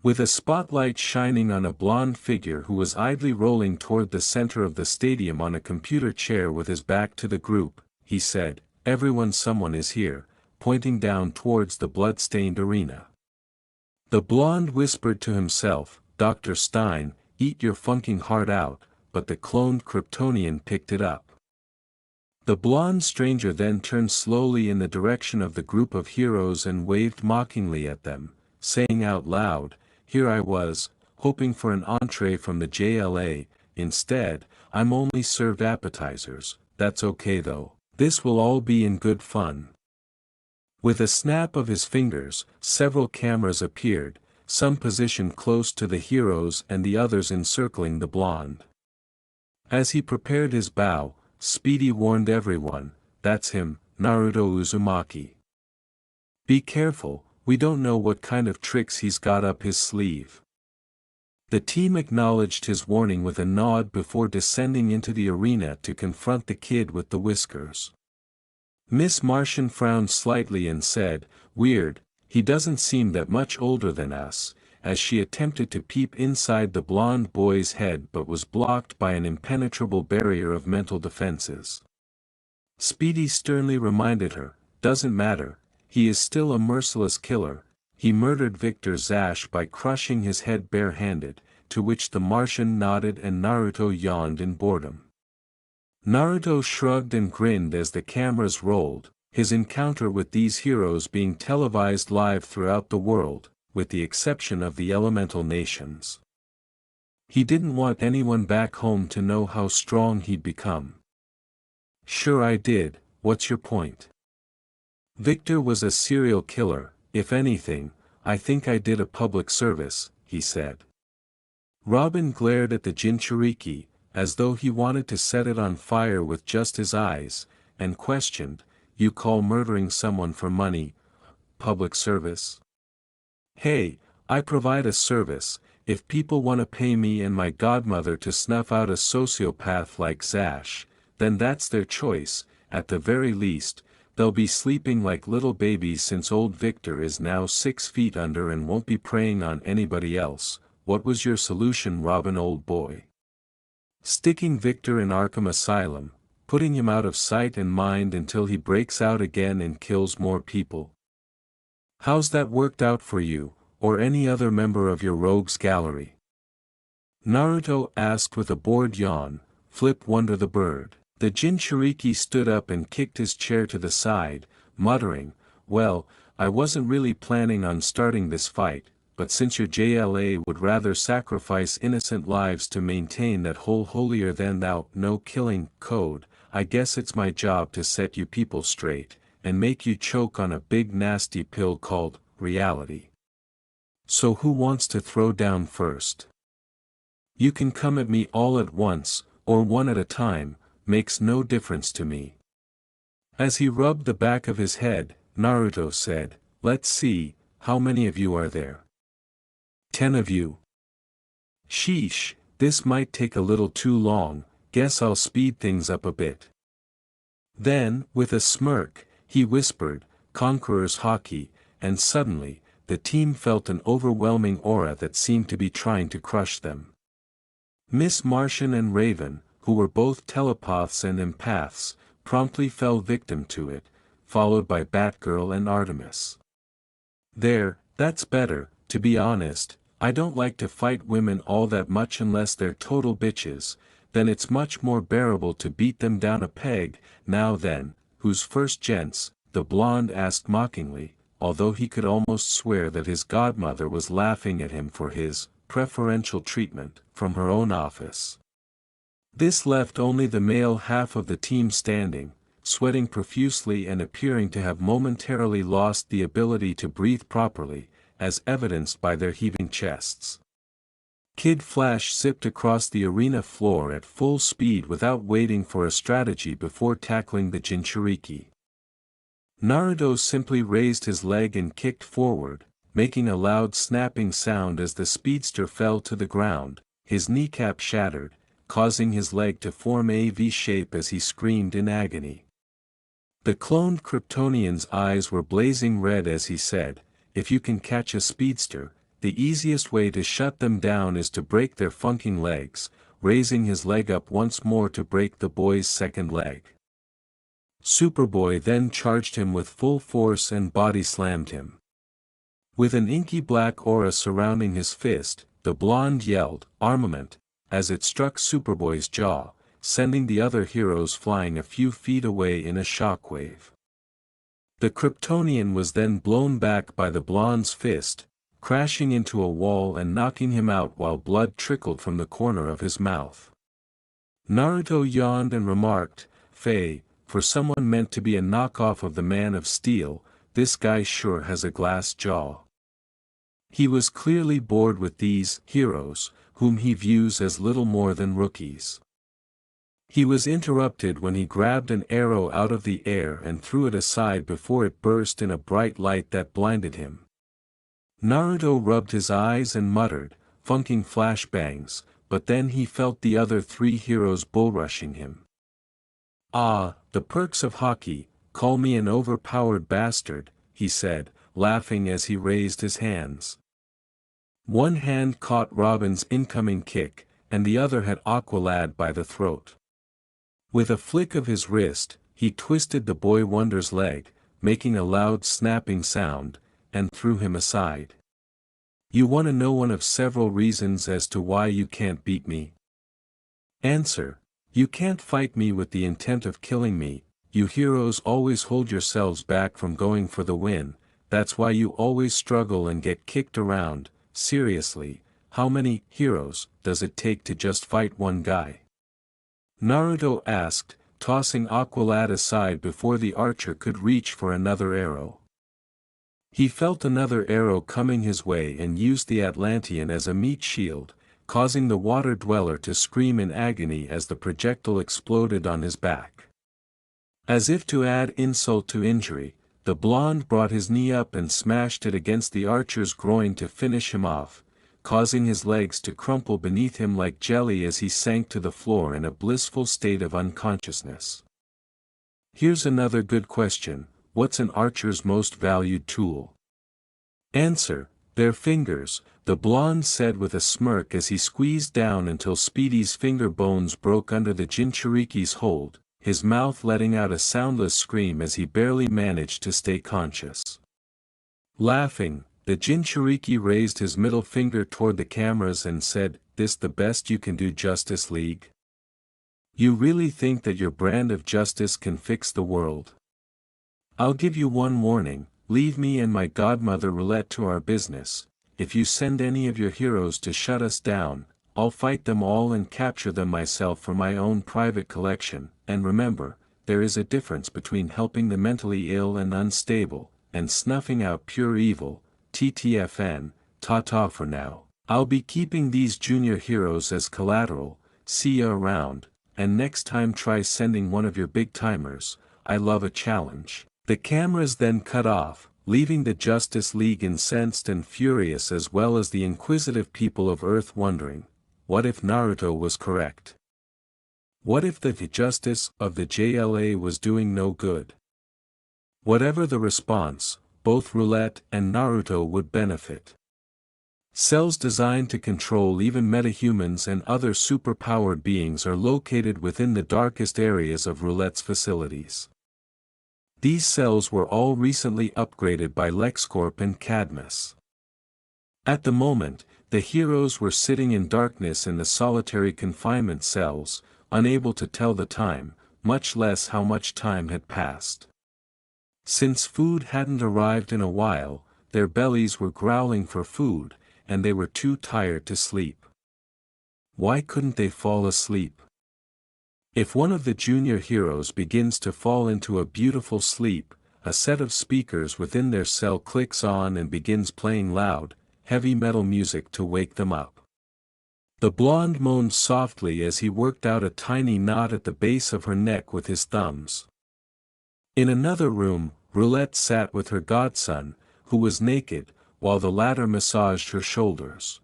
Speaker 1: With a spotlight shining on a blonde figure who was idly rolling toward the center of the stadium on a computer chair with his back to the group, he said, "Everyone, someone is here," pointing down towards the blood-stained arena. The blonde whispered to himself, "Dr. Stein, eat your funking heart out," but the cloned Kryptonian picked it up. The blonde stranger then turned slowly in the direction of the group of heroes and waved mockingly at them, saying out loud, "Here I was, hoping for an entree from the JLA, instead, I'm only served appetizers. That's okay though, this will all be in good fun." With a snap of his fingers, several cameras appeared, some positioned close to the heroes and the others encircling the blonde. As he prepared his bow, Speedy warned everyone, "That's him, Naruto Uzumaki. Be careful, we don't know what kind of tricks he's got up his sleeve." The team acknowledged his warning with a nod before descending into the arena to confront the kid with the whiskers. Miss Martian frowned slightly and said, "Weird, he doesn't seem that much older than us," as she attempted to peep inside the blonde boy's head but was blocked by an impenetrable barrier of mental defenses. Speedy sternly reminded her, "Doesn't matter, he is still a merciless killer. He murdered Victor Zash by crushing his head barehanded," to which the Martian nodded and Naruto yawned in boredom. Naruto shrugged and grinned as the cameras rolled, his encounter with these heroes being televised live throughout the world, with the exception of the elemental nations. He didn't want anyone back home to know how strong he'd become. "Sure I did, what's your point?" "Victor was a serial killer, if anything, I think I did a public service," he said. Robin glared at the Jinchuriki, as though he wanted to set it on fire with just his eyes, and questioned, "You call murdering someone for money public service?" "Hey, I provide a service. If people want to pay me and my godmother to snuff out a sociopath like Zash, then that's their choice. At the very least, they'll be sleeping like little babies since old Victor is now 6 feet under and won't be preying on anybody else." "What was your solution, Robin, old boy?" "Sticking Victor in Arkham Asylum, putting him out of sight and mind until he breaks out again and kills more people. How's that worked out for you, or any other member of your rogues gallery?" Naruto asked with a bored yawn. "Flip Wonder the Bird." The Jinchuriki stood up and kicked his chair to the side, muttering, "Well, I wasn't really planning on starting this fight, but since your JLA would rather sacrifice innocent lives to maintain that whole holier-than-thou no-killing code, I guess it's my job to set you people straight, and make you choke on a big nasty pill called reality. So who wants to throw down first? You can come at me all at once, or one at a time, makes no difference to me. As he rubbed the back of his head, Naruto said, "Let's see, how many of you are there?" 10 of you. Sheesh, this might take a little too long, guess I'll speed things up a bit. Then, with a smirk, he whispered, "Conqueror's Haki," and suddenly, the team felt an overwhelming aura that seemed to be trying to crush them. Miss Martian and Raven, who were both telepaths and empaths, promptly fell victim to it, followed by Batgirl and Artemis. There, that's better, to be honest, I don't like to fight women all that much unless they're total bitches, then it's much more bearable to beat them down a peg. Now then, who's first, gents? The blonde asked mockingly, although he could almost swear that his godmother was laughing at him for his preferential treatment from her own office. This left only the male half of the team standing, sweating profusely and appearing to have momentarily lost the ability to breathe properly, as evidenced by their heaving chests. Kid Flash zipped across the arena floor at full speed without waiting for a strategy before tackling the Jinchuriki. Naruto simply raised his leg and kicked forward, making a loud snapping sound as the speedster fell to the ground, his kneecap shattered, causing his leg to form a V shape as he screamed in agony. The cloned Kryptonian's eyes were blazing red as he said, "If you can catch a speedster, the easiest way to shut them down is to break their funking legs," raising his leg up once more to break the boy's second leg. Superboy then charged him with full force and body slammed him. With an inky black aura surrounding his fist, the blonde yelled, "Armament," as it struck Superboy's jaw, sending the other heroes flying a few feet away in a shockwave. The Kryptonian was then blown back by the blonde's fist, crashing into a wall and knocking him out while blood trickled from the corner of his mouth. Naruto yawned and remarked, "Faye, for someone meant to be a knockoff of the Man of Steel, this guy sure has a glass jaw." He was clearly bored with these heroes, whom he views as little more than rookies. He was interrupted when he grabbed an arrow out of the air and threw it aside before it burst in a bright light that blinded him. Naruto rubbed his eyes and muttered, "Funking flashbangs," but then he felt the other three heroes bullrushing him. "Ah, the perks of Haki, call me an overpowered bastard," he said, laughing as he raised his hands. One hand caught Robin's incoming kick, and the other had Aqualad by the throat. With a flick of his wrist, he twisted the boy Wonder's leg, making a loud snapping sound, and threw him aside. "You want to know one of several reasons as to why you can't beat me? Answer: you can't fight me with the intent of killing me. You heroes always hold yourselves back from going for the win, that's why you always struggle and get kicked around. Seriously, how many heroes does it take to just fight one guy?" Naruto asked, tossing Aqualad aside before the archer could reach for another arrow. He felt another arrow coming his way and used the Atlantean as a meat shield, causing the water dweller to scream in agony as the projectile exploded on his back. As if to add insult to injury, the blonde brought his knee up and smashed it against the archer's groin to finish him off, causing his legs to crumple beneath him like jelly as he sank to the floor in a blissful state of unconsciousness. Here's another good question: what's an archer's most valued tool? Answer: their fingers, the blonde said with a smirk as he squeezed down until Speedy's finger bones broke under the Jinchuriki's hold, his mouth letting out a soundless scream as he barely managed to stay conscious. Laughing, the Jinchuriki raised his middle finger toward the cameras and said, "This the best you can do, Justice League? You really think that your brand of justice can fix the world? I'll give you one warning, leave me and my godmother Roulette to our business, if you send any of your heroes to shut us down, I'll fight them all and capture them myself for my own private collection, and remember, there is a difference between helping the mentally ill and unstable, and snuffing out pure evil. TTFN, ta-ta for now. I'll be keeping these junior heroes as collateral, see ya around, and next time try sending one of your big timers, I love a challenge. The cameras then cut off, leaving the Justice League incensed and furious as well as the inquisitive people of Earth wondering, what if Naruto was correct? What if the justice of the JLA was doing no good? Whatever the response, both Roulette and Naruto would benefit. Cells designed to control even metahumans and other super-powered beings are located within the darkest areas of Roulette's facilities. These cells were all recently upgraded by LexCorp and Cadmus. At the moment, the heroes were sitting in darkness in the solitary confinement cells, unable to tell the time, much less how much time had passed. Since food hadn't arrived in a while, their bellies were growling for food, and they were too tired to sleep. Why couldn't they fall asleep? If one of the junior heroes begins to fall into a beautiful sleep, a set of speakers within their cell clicks on and begins playing loud, heavy metal music to wake them up. The blonde moaned softly as he worked out a tiny knot at the base of her neck with his thumbs. In another room, Roulette sat with her godson, who was naked, while the latter massaged her shoulders.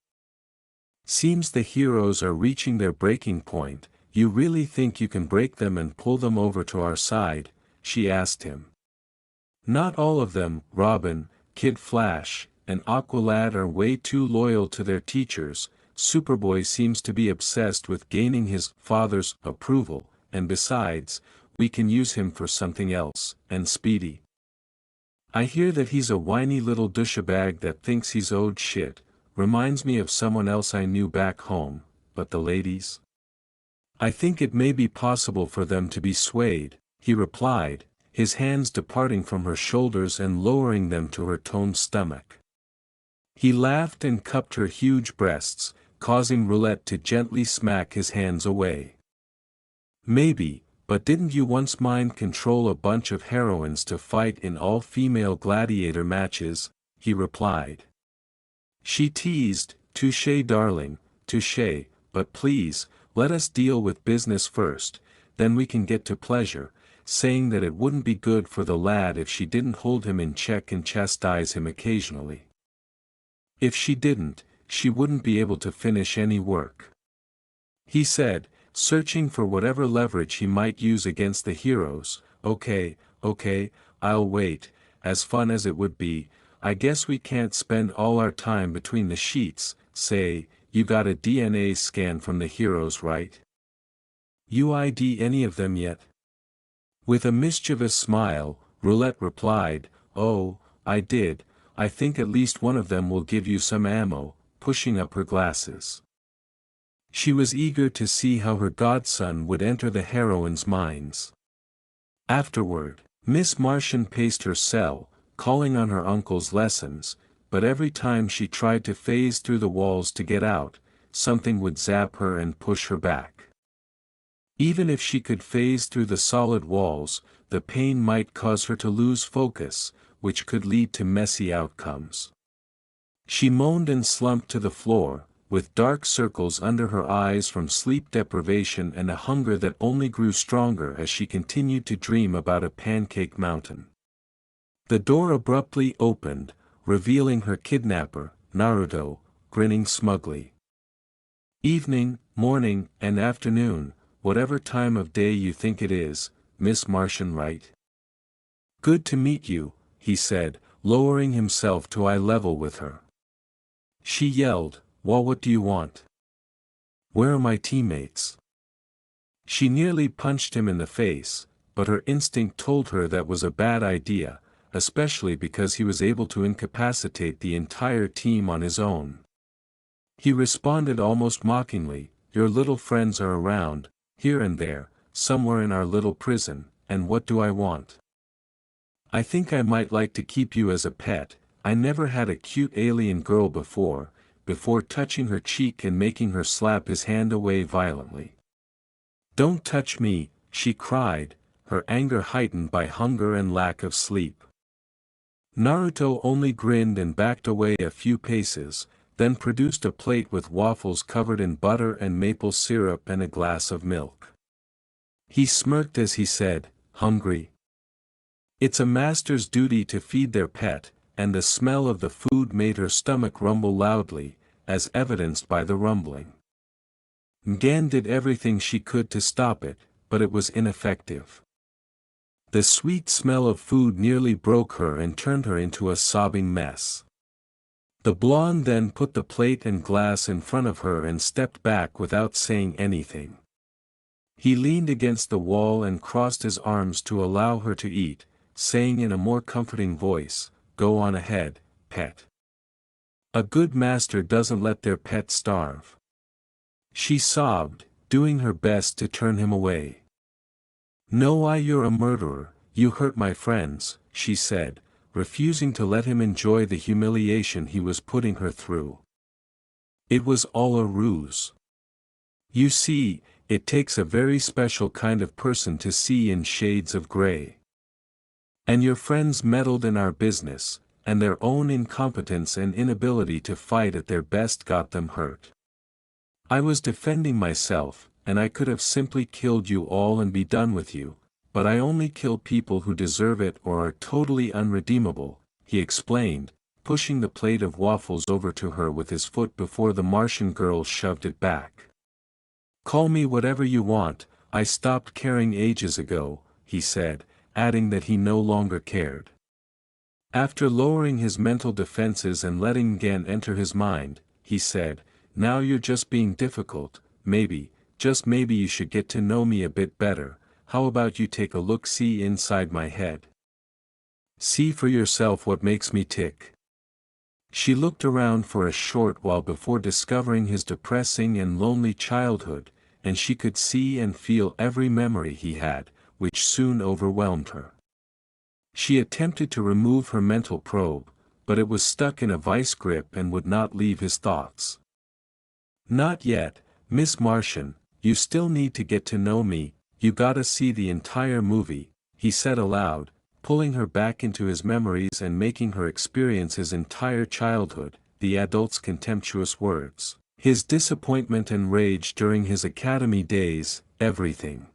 Speaker 1: Seems the heroes are reaching their breaking point. You really think you can break them and pull them over to our side? She asked him. Not all of them. Robin, Kid Flash, and Aqualad are way too loyal to their teachers. Superboy seems to be obsessed with gaining his father's approval, and besides, we can use him for something else. And Speedy. I hear that he's a whiny little douchebag that thinks he's owed shit. Reminds me of someone else I knew back home. But the ladies? I think it may be possible for them to be swayed, he replied, his hands departing from her shoulders and lowering them to her toned stomach. He laughed and cupped her huge breasts, causing Roulette to gently smack his hands away. Maybe, but didn't you once mind control a bunch of heroines to fight in all-female gladiator matches? He replied. She teased, touché darling, touché, but please, let us deal with business first, then we can get to pleasure, saying that it wouldn't be good for the lad if she didn't hold him in check and chastise him occasionally. If she didn't, she wouldn't be able to finish any work. He said, searching for whatever leverage he might use against the heroes. Okay, I'll wait. As fun as it would be, I guess we can't spend all our time between the sheets. Say, you got a DNA scan from the heroes, right? You ID any of them yet? With a mischievous smile, Roulette replied, oh, I did. I think at least one of them will give you some ammo, pushing up her glasses. She was eager to see how her godson would enter the heroines' minds. Afterward, Miss Martian paced her cell, calling on her uncle's lessons, but every time she tried to phase through the walls to get out, something would zap her and push her back. Even if she could phase through the solid walls, the pain might cause her to lose focus, which could lead to messy outcomes. She moaned and slumped to the floor, with dark circles under her eyes from sleep deprivation and a hunger that only grew stronger as she continued to dream about a pancake mountain. The door abruptly opened, revealing her kidnapper, Naruto, grinning smugly. Evening, morning, and afternoon, whatever time of day you think it is, Miss Martian, right? Good to meet you, he said, lowering himself to eye level with her. She yelled, well, what do you want? Where are my teammates? She nearly punched him in the face, but her instinct told her that was a bad idea, especially because he was able to incapacitate the entire team on his own. He responded almost mockingly, your little friends are around, here and there, somewhere in our little prison, and what do I want? I think I might like to keep you as a pet. I never had a cute alien girl before touching her cheek and making her slap his hand away violently. "Don't touch me," she cried, her anger heightened by hunger and lack of sleep. Naruto only grinned and backed away a few paces, then produced a plate with waffles covered in butter and maple syrup and a glass of milk. He smirked as he said, "Hungry?" It's a master's duty to feed their pet, and the smell of the food made her stomach rumble loudly, as evidenced by the rumbling. Ngan did everything she could to stop it, but it was ineffective. The sweet smell of food nearly broke her and turned her into a sobbing mess. The blonde then put the plate and glass in front of her and stepped back without saying anything. He leaned against the wall and crossed his arms to allow her to eat, saying in a more comforting voice, "Go on ahead, pet. A good master doesn't let their pet starve." She sobbed, doing her best to turn him away. "No, you're a murderer, you hurt my friends," she said, refusing to let him enjoy the humiliation he was putting her through. It was all a ruse. You see, it takes a very special kind of person to see in shades of gray. And your friends meddled in our business, and their own incompetence and inability to fight at their best got them hurt. I was defending myself, and I could have simply killed you all and be done with you, but I only kill people who deserve it or are totally unredeemable," he explained, pushing the plate of waffles over to her with his foot before the Martian girl shoved it back. "Call me whatever you want, I stopped caring ages ago," he said, adding that he no longer cared. After lowering his mental defenses and letting Ngan enter his mind, he said, "Now you're just being difficult, maybe, just maybe you should get to know me a bit better. How about you take a look-see inside my head? See for yourself what makes me tick." She looked around for a short while before discovering his depressing and lonely childhood, and she could see and feel every memory he had, which soon overwhelmed her. She attempted to remove her mental probe, but it was stuck in a vice grip and would not leave his thoughts. "Not yet, Miss Martian, you still need to get to know me, you gotta see the entire movie," he said aloud, pulling her back into his memories and making her experience his entire childhood, the adult's contemptuous words, his disappointment and rage during his academy days, everything.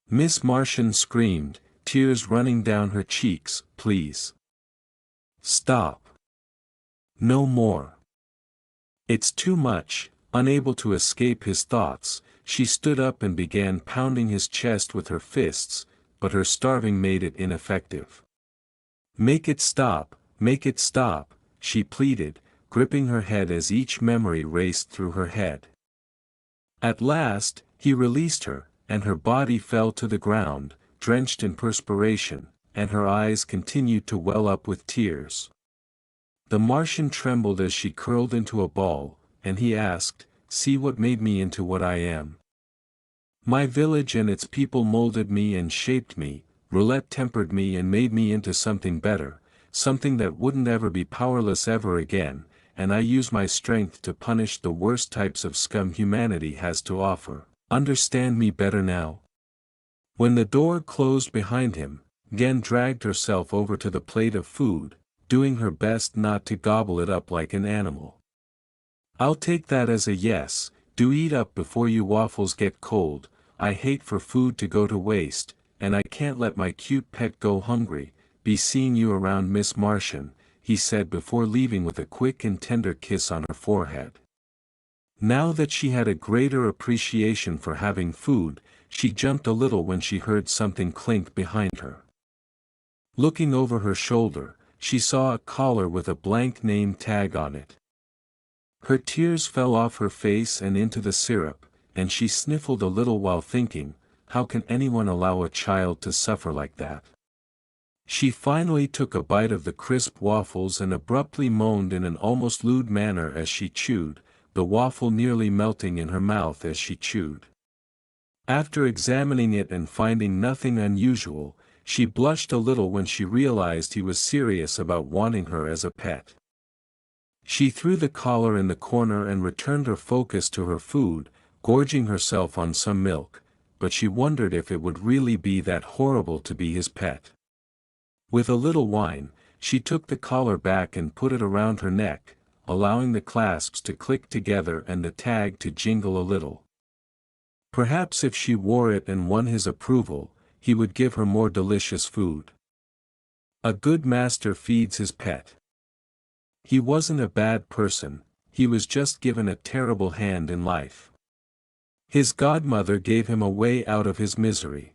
Speaker 1: Miss Martian screamed, tears running down her cheeks, "Please. Stop. No more. It's too much." Unable to escape his thoughts, she stood up and began pounding his chest with her fists, but her starving made it ineffective. "Make it stop, she pleaded, gripping her head as each memory raced through her head. At last, he released her, and her body fell to the ground, drenched in perspiration, and her eyes continued to well up with tears. The Martian trembled as she curled into a ball, and he asked, "See what made me into what I am? My village and its people molded me and shaped me, roulette tempered me and made me into something better, something that wouldn't ever be powerless ever again, and I use my strength to punish the worst types of scum humanity has to offer. Understand me better now?" When the door closed behind him, Gen dragged herself over to the plate of food, doing her best not to gobble it up like an animal. "I'll take that as a yes, do eat up before you waffles get cold. I hate for food to go to waste, and I can't let my cute pet go hungry. Be seeing you around, Miss Martian," he said before leaving with a quick and tender kiss on her forehead. Now that she had a greater appreciation for having food, she jumped a little when she heard something clink behind her. Looking over her shoulder, she saw a collar with a blank name tag on it. Her tears fell off her face and into the syrup, and she sniffled a little while thinking, how can anyone allow a child to suffer like that? She finally took a bite of the crisp waffles and abruptly moaned in an almost lewd manner as she chewed, the waffle nearly melting in her mouth as she chewed. After examining it and finding nothing unusual, She blushed a little when she realized he was serious about wanting her as a pet. She threw the collar in the corner and returned her focus to her food, gorging herself on some milk, but she wondered if it would really be that horrible to be his pet. With a little whine, she took the collar back and put it around her neck, allowing the clasps to click together and the tag to jingle a little. Perhaps if she wore it and won his approval, he would give her more delicious food. A good master feeds his pet. He wasn't a bad person, he was just given a terrible hand in life. His godmother gave him a way out of his misery.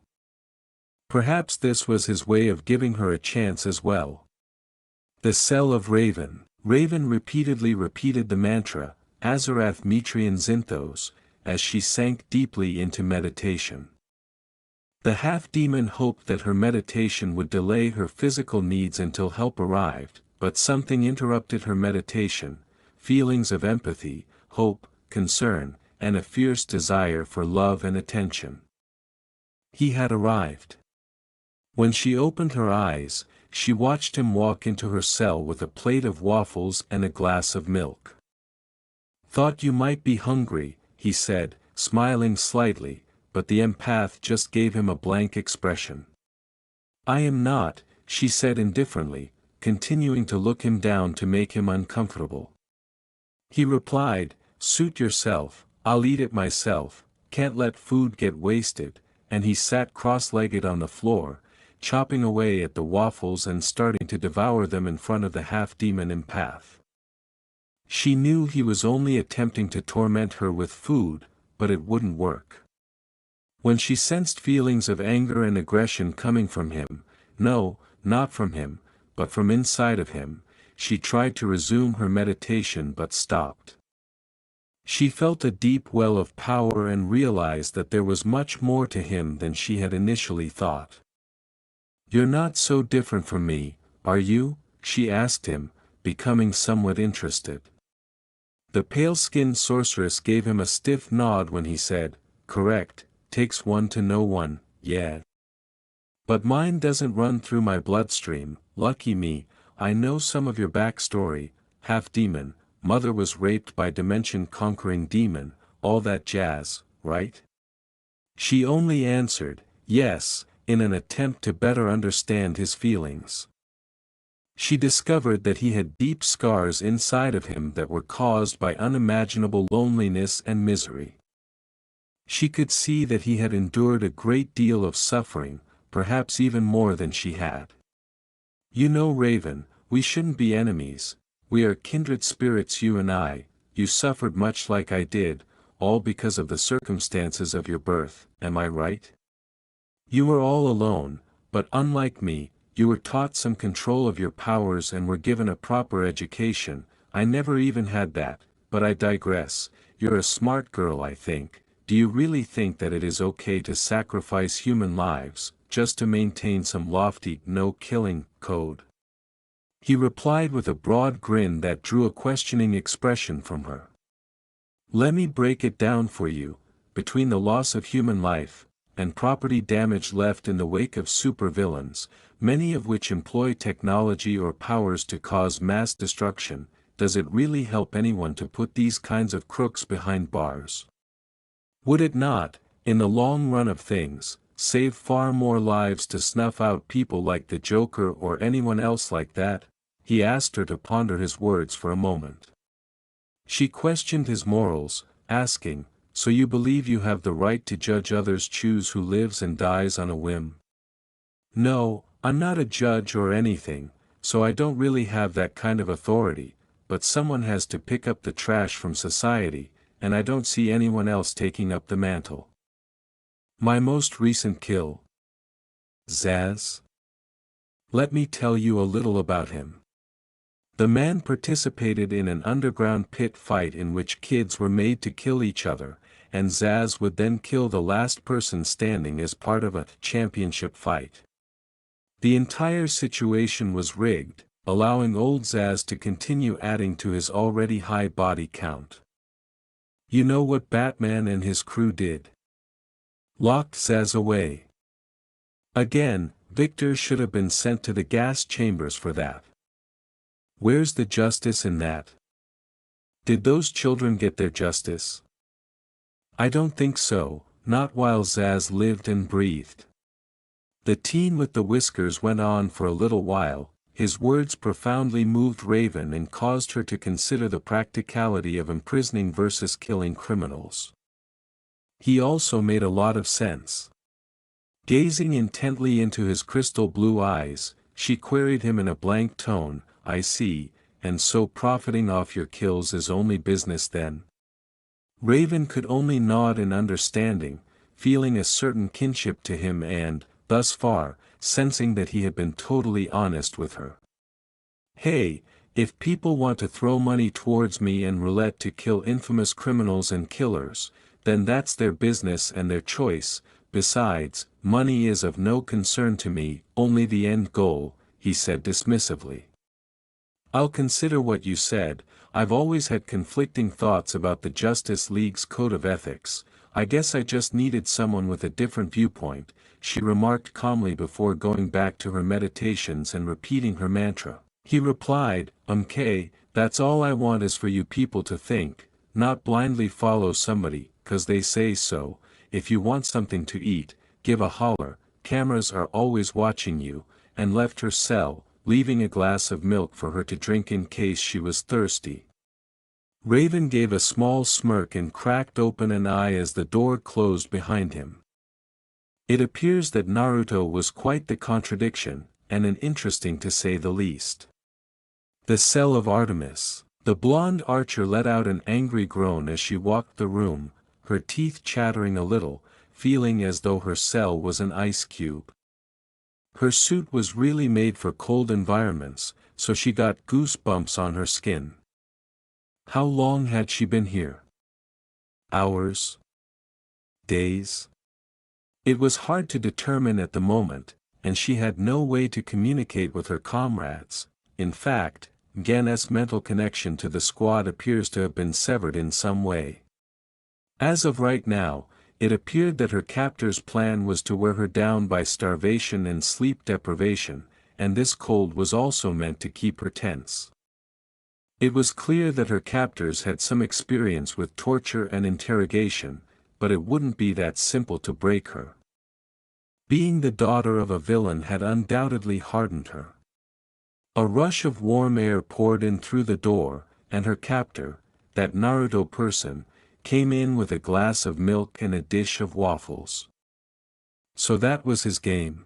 Speaker 1: Perhaps this was his way of giving her a chance as well. The cell of Raven. Raven repeatedly repeated the mantra, Azarath Metrian Zinthos, as she sank deeply into meditation. The half-demon hoped that her meditation would delay her physical needs until help arrived, but something interrupted her meditation, feelings of empathy, hope, concern, and a fierce desire for love and attention. He had arrived. When she opened her eyes, she watched him walk into her cell with a plate of waffles and a glass of milk. "Thought you might be hungry," he said, smiling slightly, but the empath just gave him a blank expression. "I am not," she said indifferently, continuing to look him down to make him uncomfortable. He replied, "Suit yourself, I'll eat it myself, can't let food get wasted," and he sat cross-legged on the floor, chopping away at the waffles and starting to devour them in front of the half-demon empath. She knew he was only attempting to torment her with food, but it wouldn't work. When she sensed feelings of anger and aggression coming from him, no, not from him, but from inside of him, she tried to resume her meditation but stopped. She felt a deep well of power and realized that there was much more to him than she had initially thought. "You're not so different from me, are you?" she asked him, becoming somewhat interested. The pale-skinned sorceress gave him a stiff nod when he said, "Correct, takes one to know one, yeah. But mine doesn't run through my bloodstream, lucky me. I know some of your backstory, half-demon, mother was raped by dimension-conquering demon, all that jazz, right?" She only answered, "Yes," in an attempt to better understand his feelings. She discovered that he had deep scars inside of him that were caused by unimaginable loneliness and misery. She could see that he had endured a great deal of suffering, perhaps even more than she had. "You know, Raven, we shouldn't be enemies, we are kindred spirits, you and I. You suffered much like I did, all because of the circumstances of your birth, am I right? You were all alone, but unlike me, you were taught some control of your powers and were given a proper education. I never even had that, but I digress. You're a smart girl, I think. Do you really think that it is okay to sacrifice human lives, just to maintain some lofty no-killing code?" He replied with a broad grin that drew a questioning expression from her. "Let me break it down for you. Between the loss of human life, and property damage left in the wake of supervillains, many of which employ technology or powers to cause mass destruction, does it really help anyone to put these kinds of crooks behind bars? Would it not, in the long run of things, save far more lives to snuff out people like the Joker or anyone else like that?" He asked her to ponder his words for a moment. She questioned his morals, asking, "So you believe you have the right to judge others, choose who lives and dies on a whim?" "No, I'm not a judge or anything, so I don't really have that kind of authority, but someone has to pick up the trash from society, and I don't see anyone else taking up the mantle." "My most recent kill, Zaz? Let me tell you a little about him. The man participated in an underground pit fight in which kids were made to kill each other, and Zaz would then kill the last person standing as part of a championship fight. The entire situation was rigged, allowing old Zaz to continue adding to his already high body count. You know what Batman and his crew did? Locked Zaz away. Again, Victor should have been sent to the gas chambers for that. Where's the justice in that? Did those children get their justice? I don't think so, not while Zaz lived and breathed. The teen with the whiskers went on for a little while. His words profoundly moved Raven and caused her to consider the practicality of imprisoning versus killing criminals. He also made a lot of sense. Gazing intently into his crystal blue eyes, she queried him in a blank tone, I see, and so profiting off your kills is only business then? Raven could only nod in understanding, feeling a certain kinship to him and, thus far, sensing that he had been totally honest with her. Hey, if people want to throw money towards me and roulette to kill infamous criminals and killers, then that's their business and their choice. Besides, money is of no concern to me, only the end goal, he said dismissively. I'll consider what you said. I've always had conflicting thoughts about the Justice League's code of ethics. I guess I just needed someone with a different viewpoint, she remarked calmly before going back to her meditations and repeating her mantra. He replied, that's all I want is for you people to think, not blindly follow somebody, 'cause they say so. If you want something to eat, give a holler, cameras are always watching you, and left her cell, leaving a glass of milk for her to drink in case she was thirsty. Raven gave a small smirk and cracked open an eye as the door closed behind him. It appears that Naruto was quite the contradiction, and an interesting to say the least. The cell of Artemis. The blonde archer let out an angry groan as she walked the room, her teeth chattering a little, feeling as though her cell was an ice cube. Her suit was really made for cold environments, so she got goosebumps on her skin. How long had she been here? Hours? Days? It was hard to determine at the moment, and she had no way to communicate with her comrades. In fact, Gan's mental connection to the squad appears to have been severed in some way. As of right now, it appeared that her captor's plan was to wear her down by starvation and sleep deprivation, and this cold was also meant to keep her tense. It was clear that her captors had some experience with torture and interrogation, but it wouldn't be that simple to break her. Being the daughter of a villain had undoubtedly hardened her. A rush of warm air poured in through the door, and her captor, that Naruto person, came in with a glass of milk and a dish of waffles. So that was his game.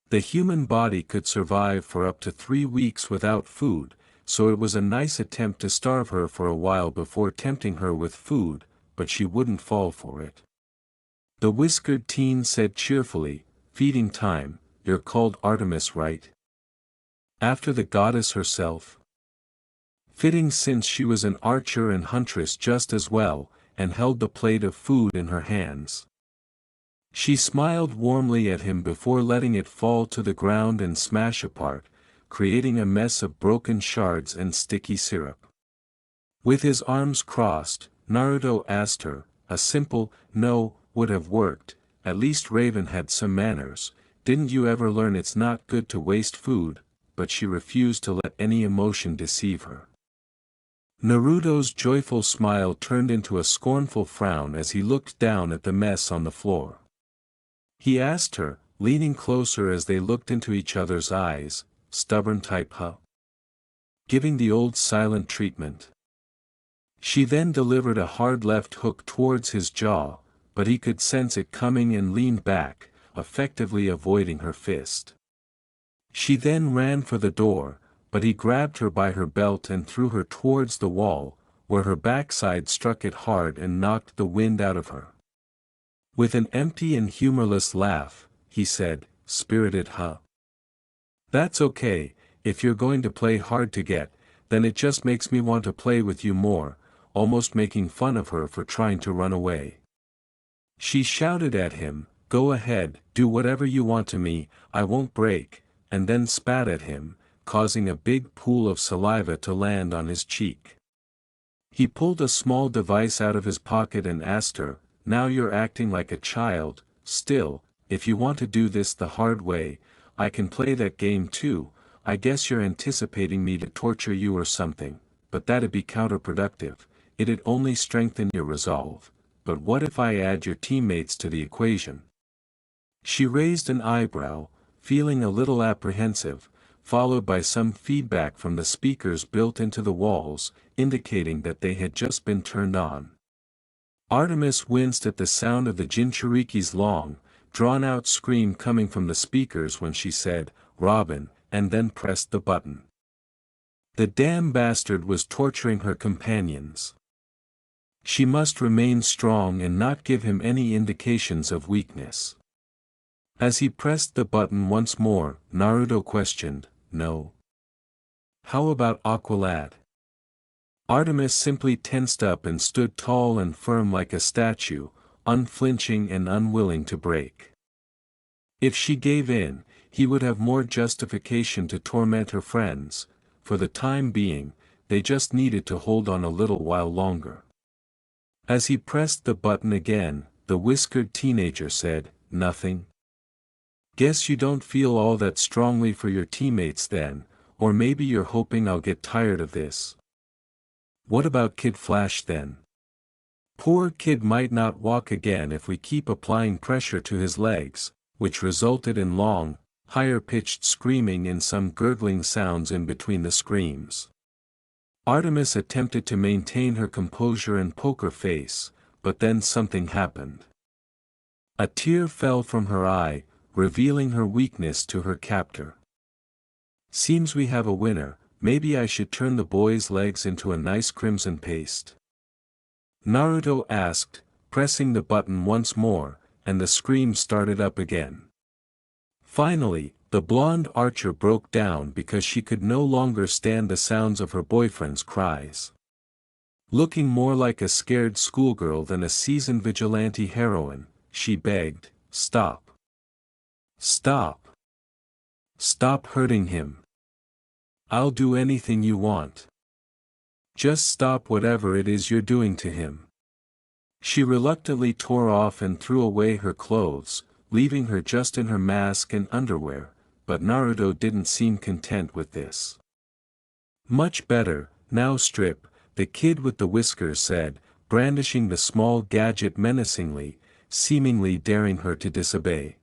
Speaker 1: The human body could survive for up to 3 weeks without food, so it was a nice attempt to starve her for a while before tempting her with food, but she wouldn't fall for it. The whiskered teen said cheerfully, feeding time, you're called Artemis, right? After the goddess herself? Fitting since she was an archer and huntress just as well, and held the plate of food in her hands. She smiled warmly at him before letting it fall to the ground and smash apart, creating a mess of broken shards and sticky syrup. With his arms crossed, Naruto asked her, a simple, no, would have worked, at least Raven had some manners, didn't you ever learn it's not good to waste food, but she refused to let any emotion deceive her. Naruto's joyful smile turned into a scornful frown as he looked down at the mess on the floor. He asked her, leaning closer as they looked into each other's eyes, stubborn type huh? Giving the old silent treatment. She then delivered a hard left hook towards his jaw, but he could sense it coming and leaned back, effectively avoiding her fist. She then ran for the door, but he grabbed her by her belt and threw her towards the wall, where her backside struck it hard and knocked the wind out of her. With an empty and humorless laugh, he said, spirited huh? That's okay, if you're going to play hard to get, then it just makes me want to play with you more, almost making fun of her for trying to run away. She shouted at him, go ahead, do whatever you want to me, I won't break, and then spat at him, causing a big pool of saliva to land on his cheek. He pulled a small device out of his pocket and asked her, now you're acting like a child, still, if you want to do this the hard way, I can play that game too. I guess you're anticipating me to torture you or something, but that'd be counterproductive. It'd only strengthen your resolve. But what if I add your teammates to the equation? She raised an eyebrow, feeling a little apprehensive, followed by some feedback from the speakers built into the walls, indicating that they had just been turned on. Artemis winced at the sound of the Jinchuriki's long, drawn-out scream coming from the speakers when she said, "Robin," and then pressed the button. The damn bastard was torturing her companions. She must remain strong and not give him any indications of weakness. As he pressed the button once more, Naruto questioned, "No? How about Aqualad?" Artemis simply tensed up and stood tall and firm like a statue, unflinching and unwilling to break. If she gave in, he would have more justification to torment her friends. For the time being, they just needed to hold on a little while longer. As he pressed the button again, the whiskered teenager said, "Nothing? Guess you don't feel all that strongly for your teammates then, or maybe you're hoping I'll get tired of this. What about Kid Flash then? Poor kid might not walk again if we keep applying pressure to his legs," which resulted in long, higher-pitched screaming and some gurgling sounds in between the screams. Artemis attempted to maintain her composure and poker face, but then something happened. A tear fell from her eye, revealing her weakness to her captor. "Seems we have a winner. Maybe I should turn the boy's legs into a nice crimson paste?" Naruto asked, pressing the button once more, and the scream started up again. Finally, the blonde archer broke down because she could no longer stand the sounds of her boyfriend's cries. Looking more like a scared schoolgirl than a seasoned vigilante heroine, she begged, "Stop. Stop. Stop hurting him. I'll do anything you want. Just stop whatever it is you're doing to him." She reluctantly tore off and threw away her clothes, leaving her just in her mask and underwear, but Naruto didn't seem content with this. "Much better, now strip," the kid with the whiskers said, brandishing the small gadget menacingly, seemingly daring her to disobey.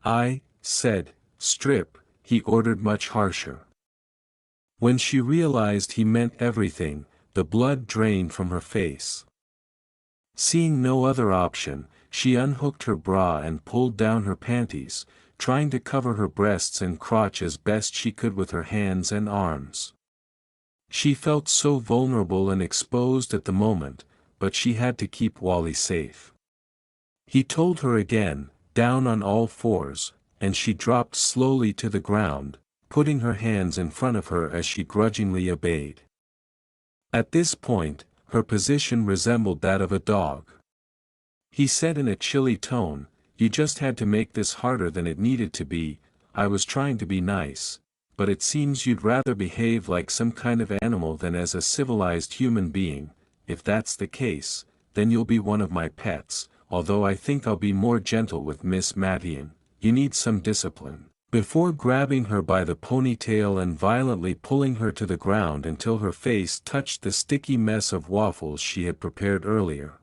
Speaker 1: "I said, strip," he ordered much harsher. When she realized he meant everything, the blood drained from her face. Seeing no other option, she unhooked her bra and pulled down her panties, trying to cover her breasts and crotch as best she could with her hands and arms. She felt so vulnerable and exposed at the moment, but she had to keep Wally safe. He told her again, down on all fours, and she dropped slowly to the ground, putting her hands in front of her as she grudgingly obeyed. At this point, her position resembled that of a dog. He said in a chilly tone, "You just had to make this harder than it needed to be. I was trying to be nice, but it seems you'd rather behave like some kind of animal than as a civilized human being. If that's the case, then you'll be one of my pets, although I think I'll be more gentle with Miss Mattian. You need some discipline." Before grabbing her by the ponytail and violently pulling her to the ground until her face touched the sticky mess of waffles she had prepared earlier.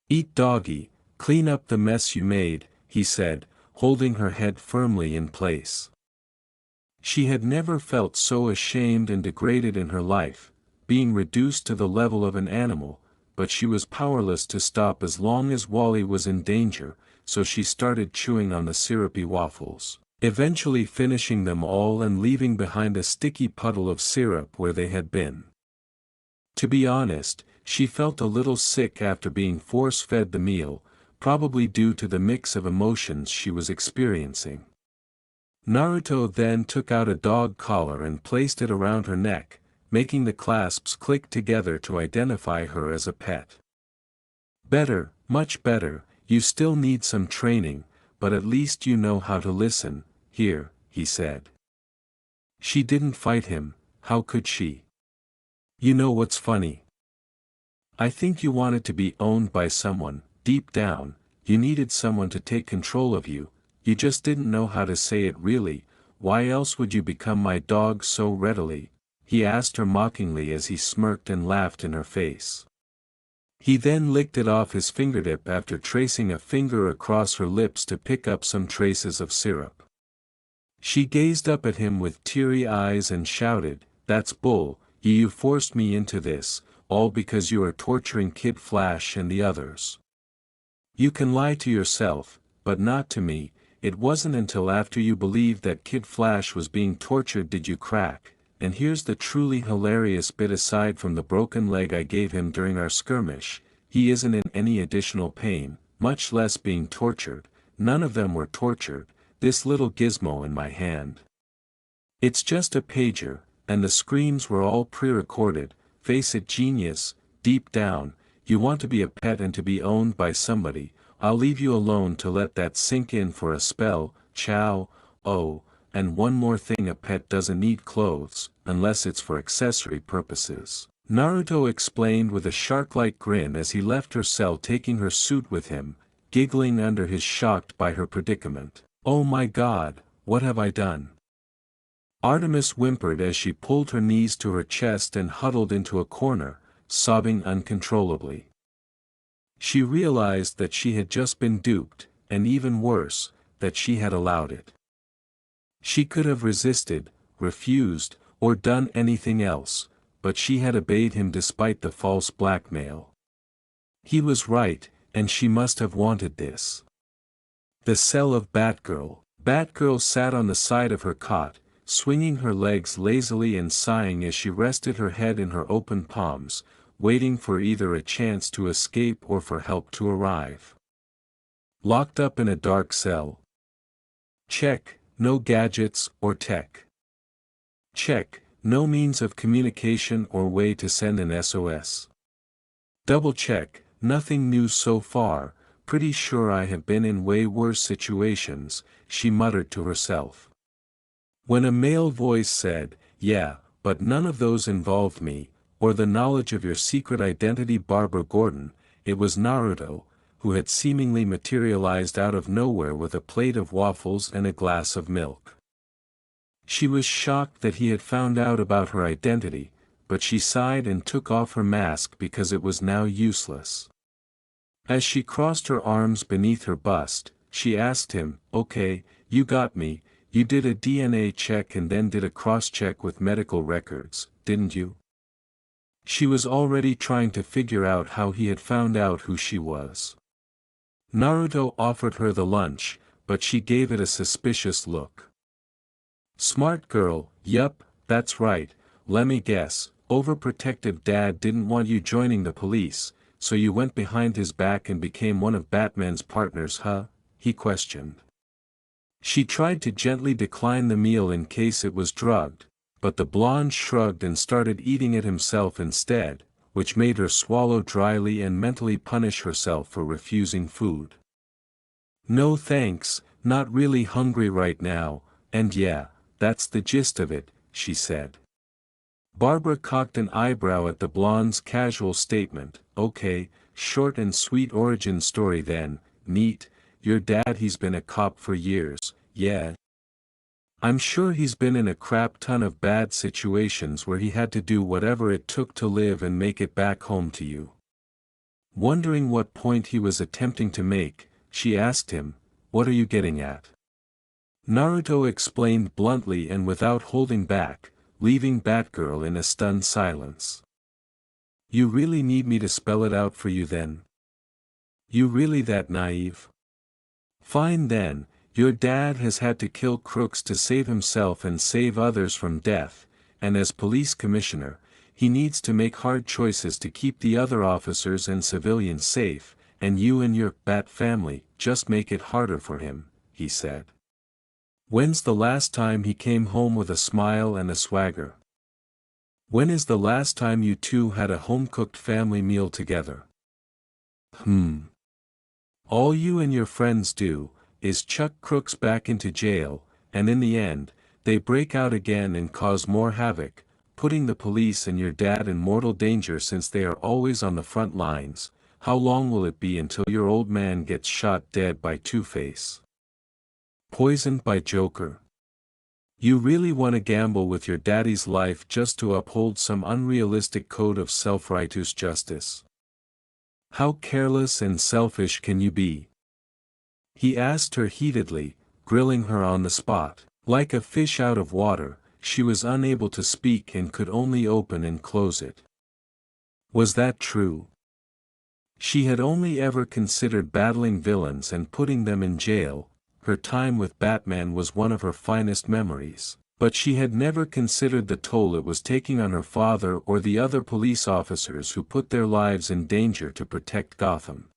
Speaker 1: "Eat doggy, clean up the mess you made," he said, holding her head firmly in place. She had never felt so ashamed and degraded in her life, being reduced to the level of an animal, but she was powerless to stop as long as Wally was in danger, so she started chewing on the syrupy waffles, eventually finishing them all and leaving behind a sticky puddle of syrup where they had been. To be honest, she felt a little sick after being force-fed the meal, probably due to the mix of emotions she was experiencing. Naruto then took out a dog collar and placed it around her neck, making the clasps click together to identify her as a pet. "Better, much better, you still need some training, but at least you know how to listen. Here," he said. She didn't fight him, how could she? "You know what's funny? I think you wanted to be owned by someone, deep down, you needed someone to take control of you, you just didn't know how to say it really, why else would you become my dog so readily? He asked her mockingly as he smirked and laughed in her face. He then licked it off his fingertip after tracing a finger across her lips to pick up some traces of syrup. She gazed up at him with teary eyes and shouted, "That's bull, you forced me into this, all because you are torturing Kid Flash and the others. You can lie to yourself, but not to me. It wasn't until after you believed that Kid Flash was being tortured did you crack, and here's the truly hilarious bit aside from the broken leg I gave him during our skirmish, he isn't in any additional pain, much less being tortured, none of them were tortured, this little gizmo in my hand. It's just a pager, and the screams were all pre-recorded, face it genius, deep down, you want to be a pet and to be owned by somebody, I'll leave you alone to let that sink in for a spell, ciao, oh, and one more thing, a pet doesn't need clothes, unless it's for accessory purposes. Naruto explained with a shark-like grin as he left her cell taking her suit with him, giggling under his shocked by her predicament. Oh my god, what have I done? Artemis whimpered as she pulled her knees to her chest and huddled into a corner, sobbing uncontrollably. She realized that she had just been duped, and even worse, that she had allowed it. She could have resisted, refused, or done anything else, but she had obeyed him despite the false blackmail. He was right, and she must have wanted this. The cell of Batgirl. Batgirl sat on the side of her cot, swinging her legs lazily and sighing as she rested her head in her open palms, waiting for either a chance to escape or for help to arrive. Locked up in a dark cell. Check, no gadgets or tech. Check, no means of communication or way to send an SOS. Double check, nothing new so far, pretty sure I have been in way worse situations, she muttered to herself. When a male voice said, "Yeah, but none of those involved me, or the knowledge of your secret identity, Barbara Gordon," it was Naruto, who had seemingly materialized out of nowhere with a plate of waffles and a glass of milk. She was shocked that he had found out about her identity, but she sighed and took off her mask because it was now useless. As she crossed her arms beneath her bust, she asked him, "Okay, you got me, you did a DNA check and then did a cross-check with medical records, didn't you?" She was already trying to figure out how he had found out who she was. Naruto offered her the lunch, but she gave it a suspicious look. Smart girl, yup, that's right, lemme guess, overprotective dad didn't want you joining the police, so you went behind his back and became one of Batman's partners, huh? He questioned. She tried to gently decline the meal in case it was drugged, but the blonde shrugged and started eating it himself instead, which made her swallow dryly and mentally punish herself for refusing food. "No thanks, not really hungry right now, and yeah, that's the gist of it," she said. Barbara cocked an eyebrow at the blonde's casual statement. "Okay, short and sweet origin story then, neat, your dad he's been a cop for years, yeah. I'm sure he's been in a crap ton of bad situations where he had to do whatever it took to live and make it back home to you." Wondering what point he was attempting to make, she asked him, "What are you getting at?" Naruto explained bluntly and without holding back, leaving Batgirl in a stunned silence. "You really need me to spell it out for you then? You really that naive? Fine then, your dad has had to kill crooks to save himself and save others from death, and as police commissioner, he needs to make hard choices to keep the other officers and civilians safe, and you and your Bat family just make it harder for him," he said. "When's the last time he came home with a smile and a swagger? When is the last time you two had a home-cooked family meal together? All you and your friends do, is chuck crooks back into jail, and in the end, they break out again and cause more havoc, putting the police and your dad in mortal danger since they are always on the front lines, how long will it be until your old man gets shot dead by Two-Face? Poisoned by Joker? You really want to gamble with your daddy's life just to uphold some unrealistic code of self-righteous justice? How careless and selfish can you be? He asked her heatedly, grilling her on the spot. Like a fish out of water, she was unable to speak and could only open and close it. Was that true? She had only ever considered battling villains and putting them in jail. Her time with Batman was one of her finest memories, but she had never considered the toll it was taking on her father or the other police officers who put their lives in danger to protect Gotham.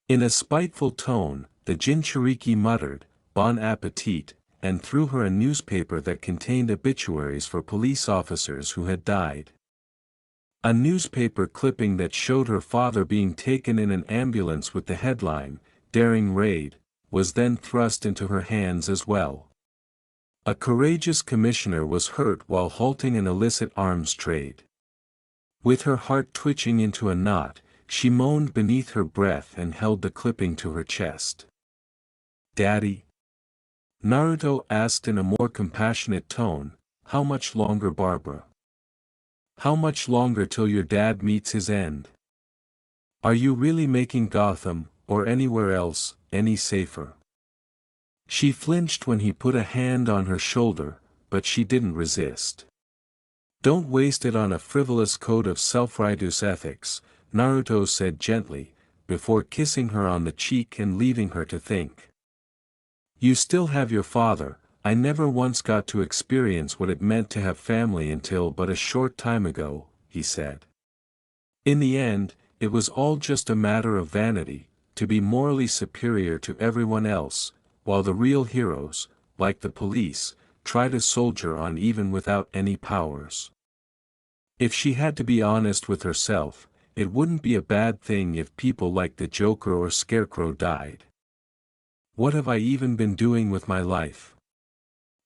Speaker 1: In a spiteful tone, the Jinchuriki muttered, "Bon appetit," and threw her a newspaper that contained obituaries for police officers who had died. A newspaper clipping that showed her father being taken in an ambulance with the headline, "Daring Raid," was then thrust into her hands as well. A courageous commissioner was hurt while halting an illicit arms trade. With her heart twitching into a knot, she moaned beneath her breath and held the clipping to her chest. "Daddy?" Naruto asked in a more compassionate tone. "How much longer, Barbara? How much longer till your dad meets his end? Are you really making Gotham, or anywhere else, any safer?" She flinched when he put a hand on her shoulder, but she didn't resist. "Don't waste it on a frivolous code of self-righteous ethics," Naruto said gently, before kissing her on the cheek and leaving her to think. "You still have your father. I never once got to experience what it meant to have family until but a short time ago," he said. "In the end, it was all just a matter of vanity, to be morally superior to everyone else, while the real heroes, like the police, try to soldier on even without any powers." If she had to be honest with herself, it wouldn't be a bad thing if people like the Joker or Scarecrow died. What have I even been doing with my life?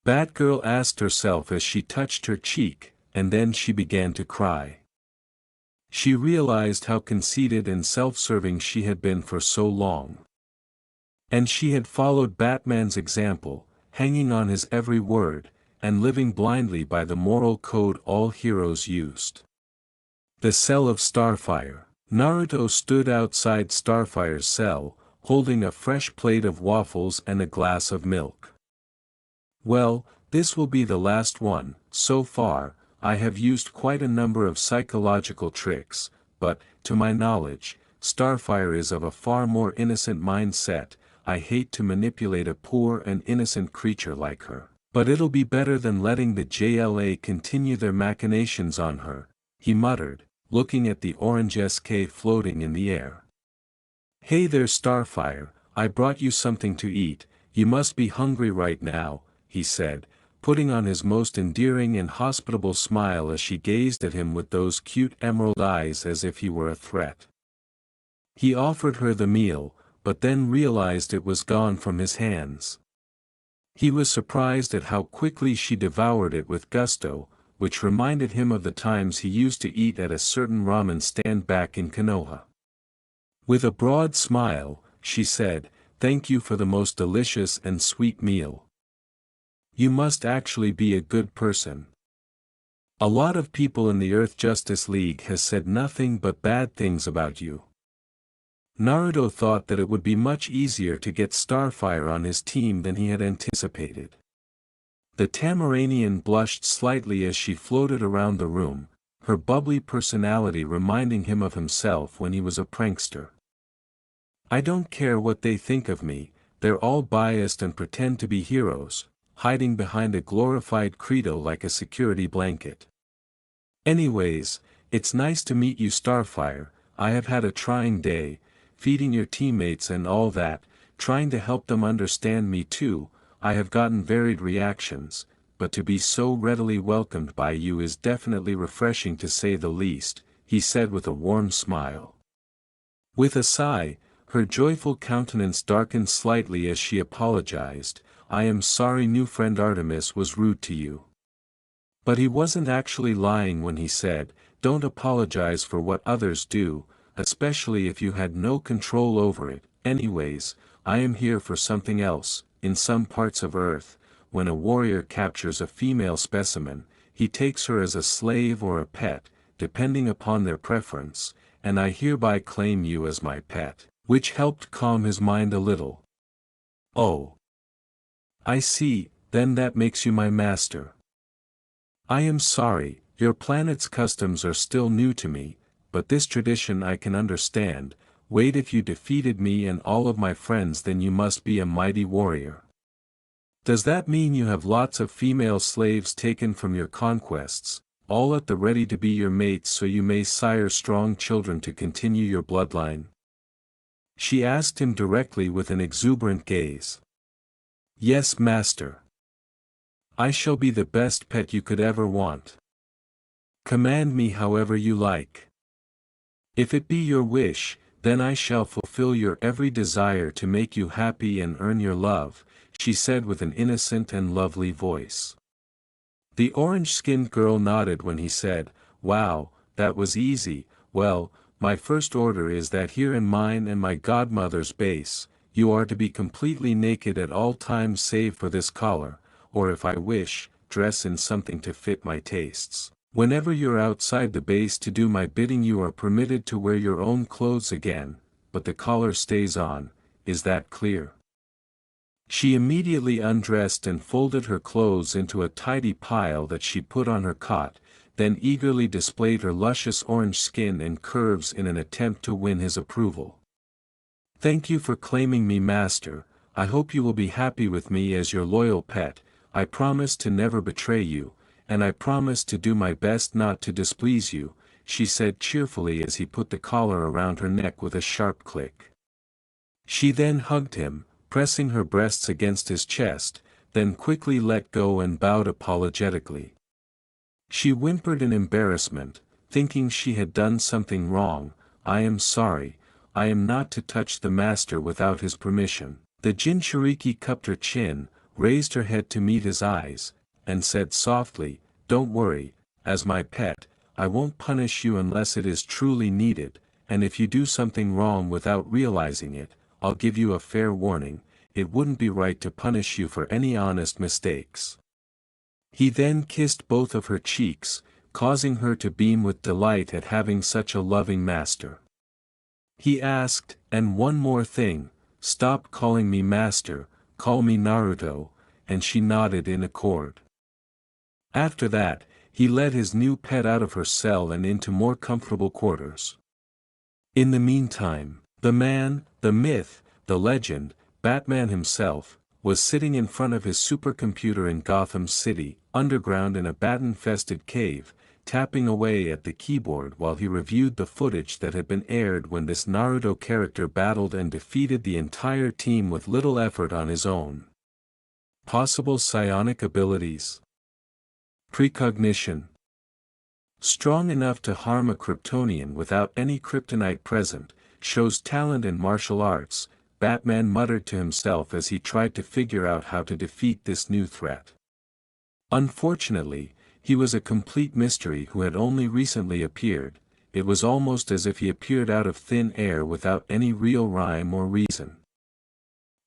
Speaker 1: Batgirl asked herself as she touched her cheek, and then she began to cry. She realized how conceited and self-serving she had been for so long. And she had followed Batman's example, hanging on his every word, and living blindly by the moral code all heroes used. The cell of Starfire. Naruto stood outside Starfire's cell, holding a fresh plate of waffles and a glass of milk. "Well, this will be the last one. So far, I have used quite a number of psychological tricks, but, to my knowledge, Starfire is of a far more innocent mindset. I hate to manipulate a poor and innocent creature like her, but it'll be better than letting the JLA continue their machinations on her," he muttered, looking at the orange SK floating in the air. "Hey there, Starfire, I brought you something to eat. You must be hungry right now," he said, putting on his most endearing and hospitable smile as she gazed at him with those cute emerald eyes as if he were a threat. He offered her the meal, but then realized it was gone from his hands. He was surprised at how quickly she devoured it with gusto, which reminded him of the times he used to eat at a certain ramen stand back in Konoha. With a broad smile, she said, "Thank you for the most delicious and sweet meal. You must actually be a good person. A lot of people in the Earth Justice League has said nothing but bad things about you." Naruto thought that it would be much easier to get Starfire on his team than he had anticipated. The Tamaranian blushed slightly as she floated around the room, her bubbly personality reminding him of himself when he was a prankster. "I don't care what they think of me, they're all biased and pretend to be heroes, hiding behind a glorified credo like a security blanket. Anyways, it's nice to meet you, Starfire. I have had a trying day, feeding your teammates and all that, trying to help them understand me too. I have gotten varied reactions, but to be so readily welcomed by you is definitely refreshing to say the least," he said with a warm smile. With a sigh, her joyful countenance darkened slightly as she apologized. "I am sorry new friend Artemis was rude to you." But he wasn't actually lying when he said, "Don't apologize for what others do. especially if you had no control over it. Anyways, I am here for something else. In some parts of Earth, when a warrior captures a female specimen, he takes her as a slave or a pet, depending upon their preference, and I hereby claim you as my pet, which helped calm his mind a little. Oh. I see, then that makes you my master. I am sorry, your planet's customs are still new to me, but this tradition I can understand. Wait, if you defeated me and all of my friends, then you must be a mighty warrior. Does that mean you have lots of female slaves taken from your conquests, all at the ready to be your mates so you may sire strong children to continue your bloodline? She asked him directly with an exuberant gaze. Yes, master. I shall be the best pet you could ever want. Command me however you like. If it be your wish, then I shall fulfill your every desire to make you happy and earn your love, she said with an innocent and lovely voice. The orange-skinned girl nodded when he said, Wow, that was easy. Well, my first order is that here in mine and my godmother's base, you are to be completely naked at all times save for this collar, or if I wish, dress in something to fit my tastes. Whenever you're outside the base to do my bidding, you are permitted to wear your own clothes again, but the collar stays on. Is that clear? She immediately undressed and folded her clothes into a tidy pile that she put on her cot, then eagerly displayed her luscious orange skin and curves in an attempt to win his approval. Thank you for claiming me master. I hope you will be happy with me as your loyal pet. I promise to never betray you, and I promise to do my best not to displease you, she said cheerfully as he put the collar around her neck with a sharp click. She then hugged him, pressing her breasts against his chest, then quickly let go and bowed apologetically. She whimpered in embarrassment, thinking she had done something wrong. I am sorry, I am not to touch the master without his permission. The Jinchuriki cupped her chin, raised her head to meet his eyes, and said softly, Don't worry, as my pet, I won't punish you unless it is truly needed, and if you do something wrong without realizing it, I'll give you a fair warning. It wouldn't be right to punish you for any honest mistakes. He then kissed both of her cheeks, causing her to beam with delight at having such a loving master. He asked, And one more thing, stop calling me master, call me Naruto, and she nodded in accord. After that, he led his new pet out of her cell and into more comfortable quarters. In the meantime, the man, the myth, the legend, Batman himself, was sitting in front of his supercomputer in Gotham City, underground in a bat-infested cave, tapping away at the keyboard while he reviewed the footage that had been aired when this Naruto character battled and defeated the entire team with little effort on his own. Possible psionic abilities. Precognition. Strong enough to harm a Kryptonian without any kryptonite present, shows talent in martial arts, Batman muttered to himself as he tried to figure out how to defeat this new threat. Unfortunately, he was a complete mystery who had only recently appeared. It was almost as if he appeared out of thin air without any real rhyme or reason.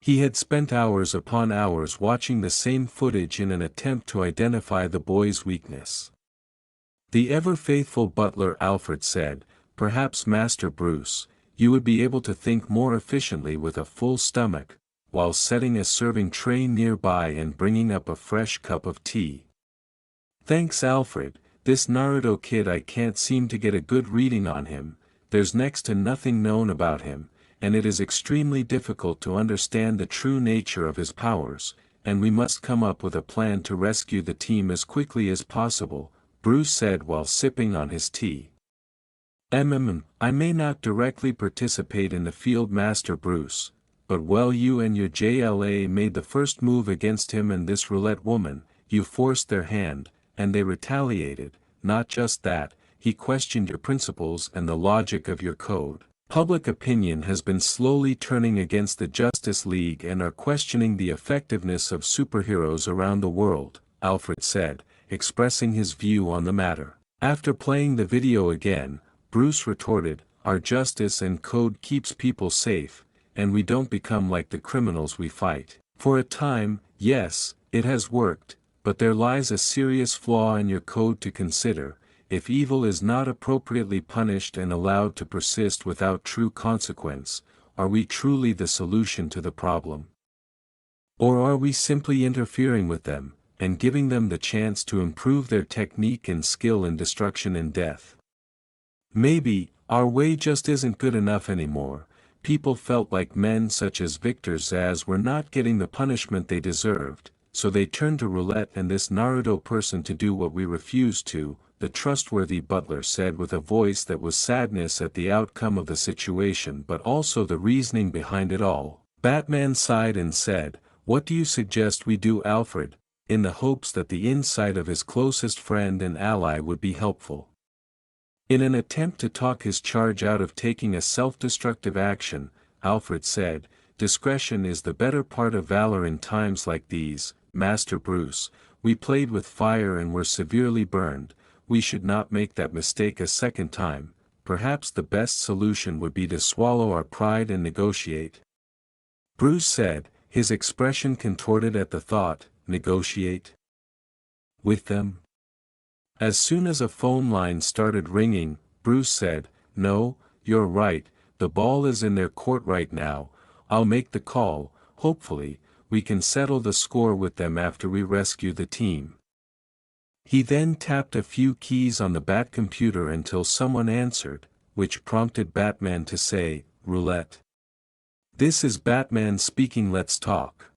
Speaker 1: He had spent hours upon hours watching the same footage in an attempt to identify the boy's weakness. The ever-faithful butler Alfred said, Perhaps Master Bruce, you would be able to think more efficiently with a full stomach, while setting a serving tray nearby and bringing up a fresh cup of tea. Thanks Alfred, this Naruto kid, I can't seem to get a good reading on him. There's next to nothing known about him, and it is extremely difficult to understand the true nature of his powers, and we must come up with a plan to rescue the team as quickly as possible, Bruce said while sipping on his tea. I may not directly participate in the field, Master Bruce, but well, you and your JLA made the first move against him and this roulette woman, you forced their hand, and they retaliated. Not just that, he questioned your principles and the logic of your code. Public opinion has been slowly turning against the Justice League and are questioning the effectiveness of superheroes around the world, Alfred said, expressing his view on the matter. After playing the video again, Bruce retorted, our justice and code keeps people safe, and we don't become like the criminals we fight. For a time, yes, it has worked, but there lies a serious flaw in your code to consider. If evil is not appropriately punished and allowed to persist without true consequence, are we truly the solution to the problem? Or are we simply interfering with them, and giving them the chance to improve their technique and skill in destruction and death? Maybe, our way just isn't good enough anymore. People felt like men such as Victor Zash were not getting the punishment they deserved, so they turned to Roulette and this Naruto person to do what we refused to, the trustworthy butler said with a voice that was sadness at the outcome of the situation but also the reasoning behind it all. Batman sighed and said, "What do you suggest we do, Alfred?" in the hopes that the insight of his closest friend and ally would be helpful. In an attempt to talk his charge out of taking a self-destructive action, Alfred said, "Discretion is the better part of valor in times like these, Master Bruce. We played with fire and were severely burned. We should not make that mistake a second time. Perhaps the best solution would be to swallow our pride and negotiate." Bruce said, his expression contorted at the thought, negotiate with them? As soon as a phone line started ringing, Bruce said, "No, you're right, the ball is in their court right now. I'll make the call. Hopefully, we can settle the score with them after we rescue the team." He then tapped a few keys on the Bat computer until someone answered, which prompted Batman to say, "Roulette. This is Batman speaking, let's talk."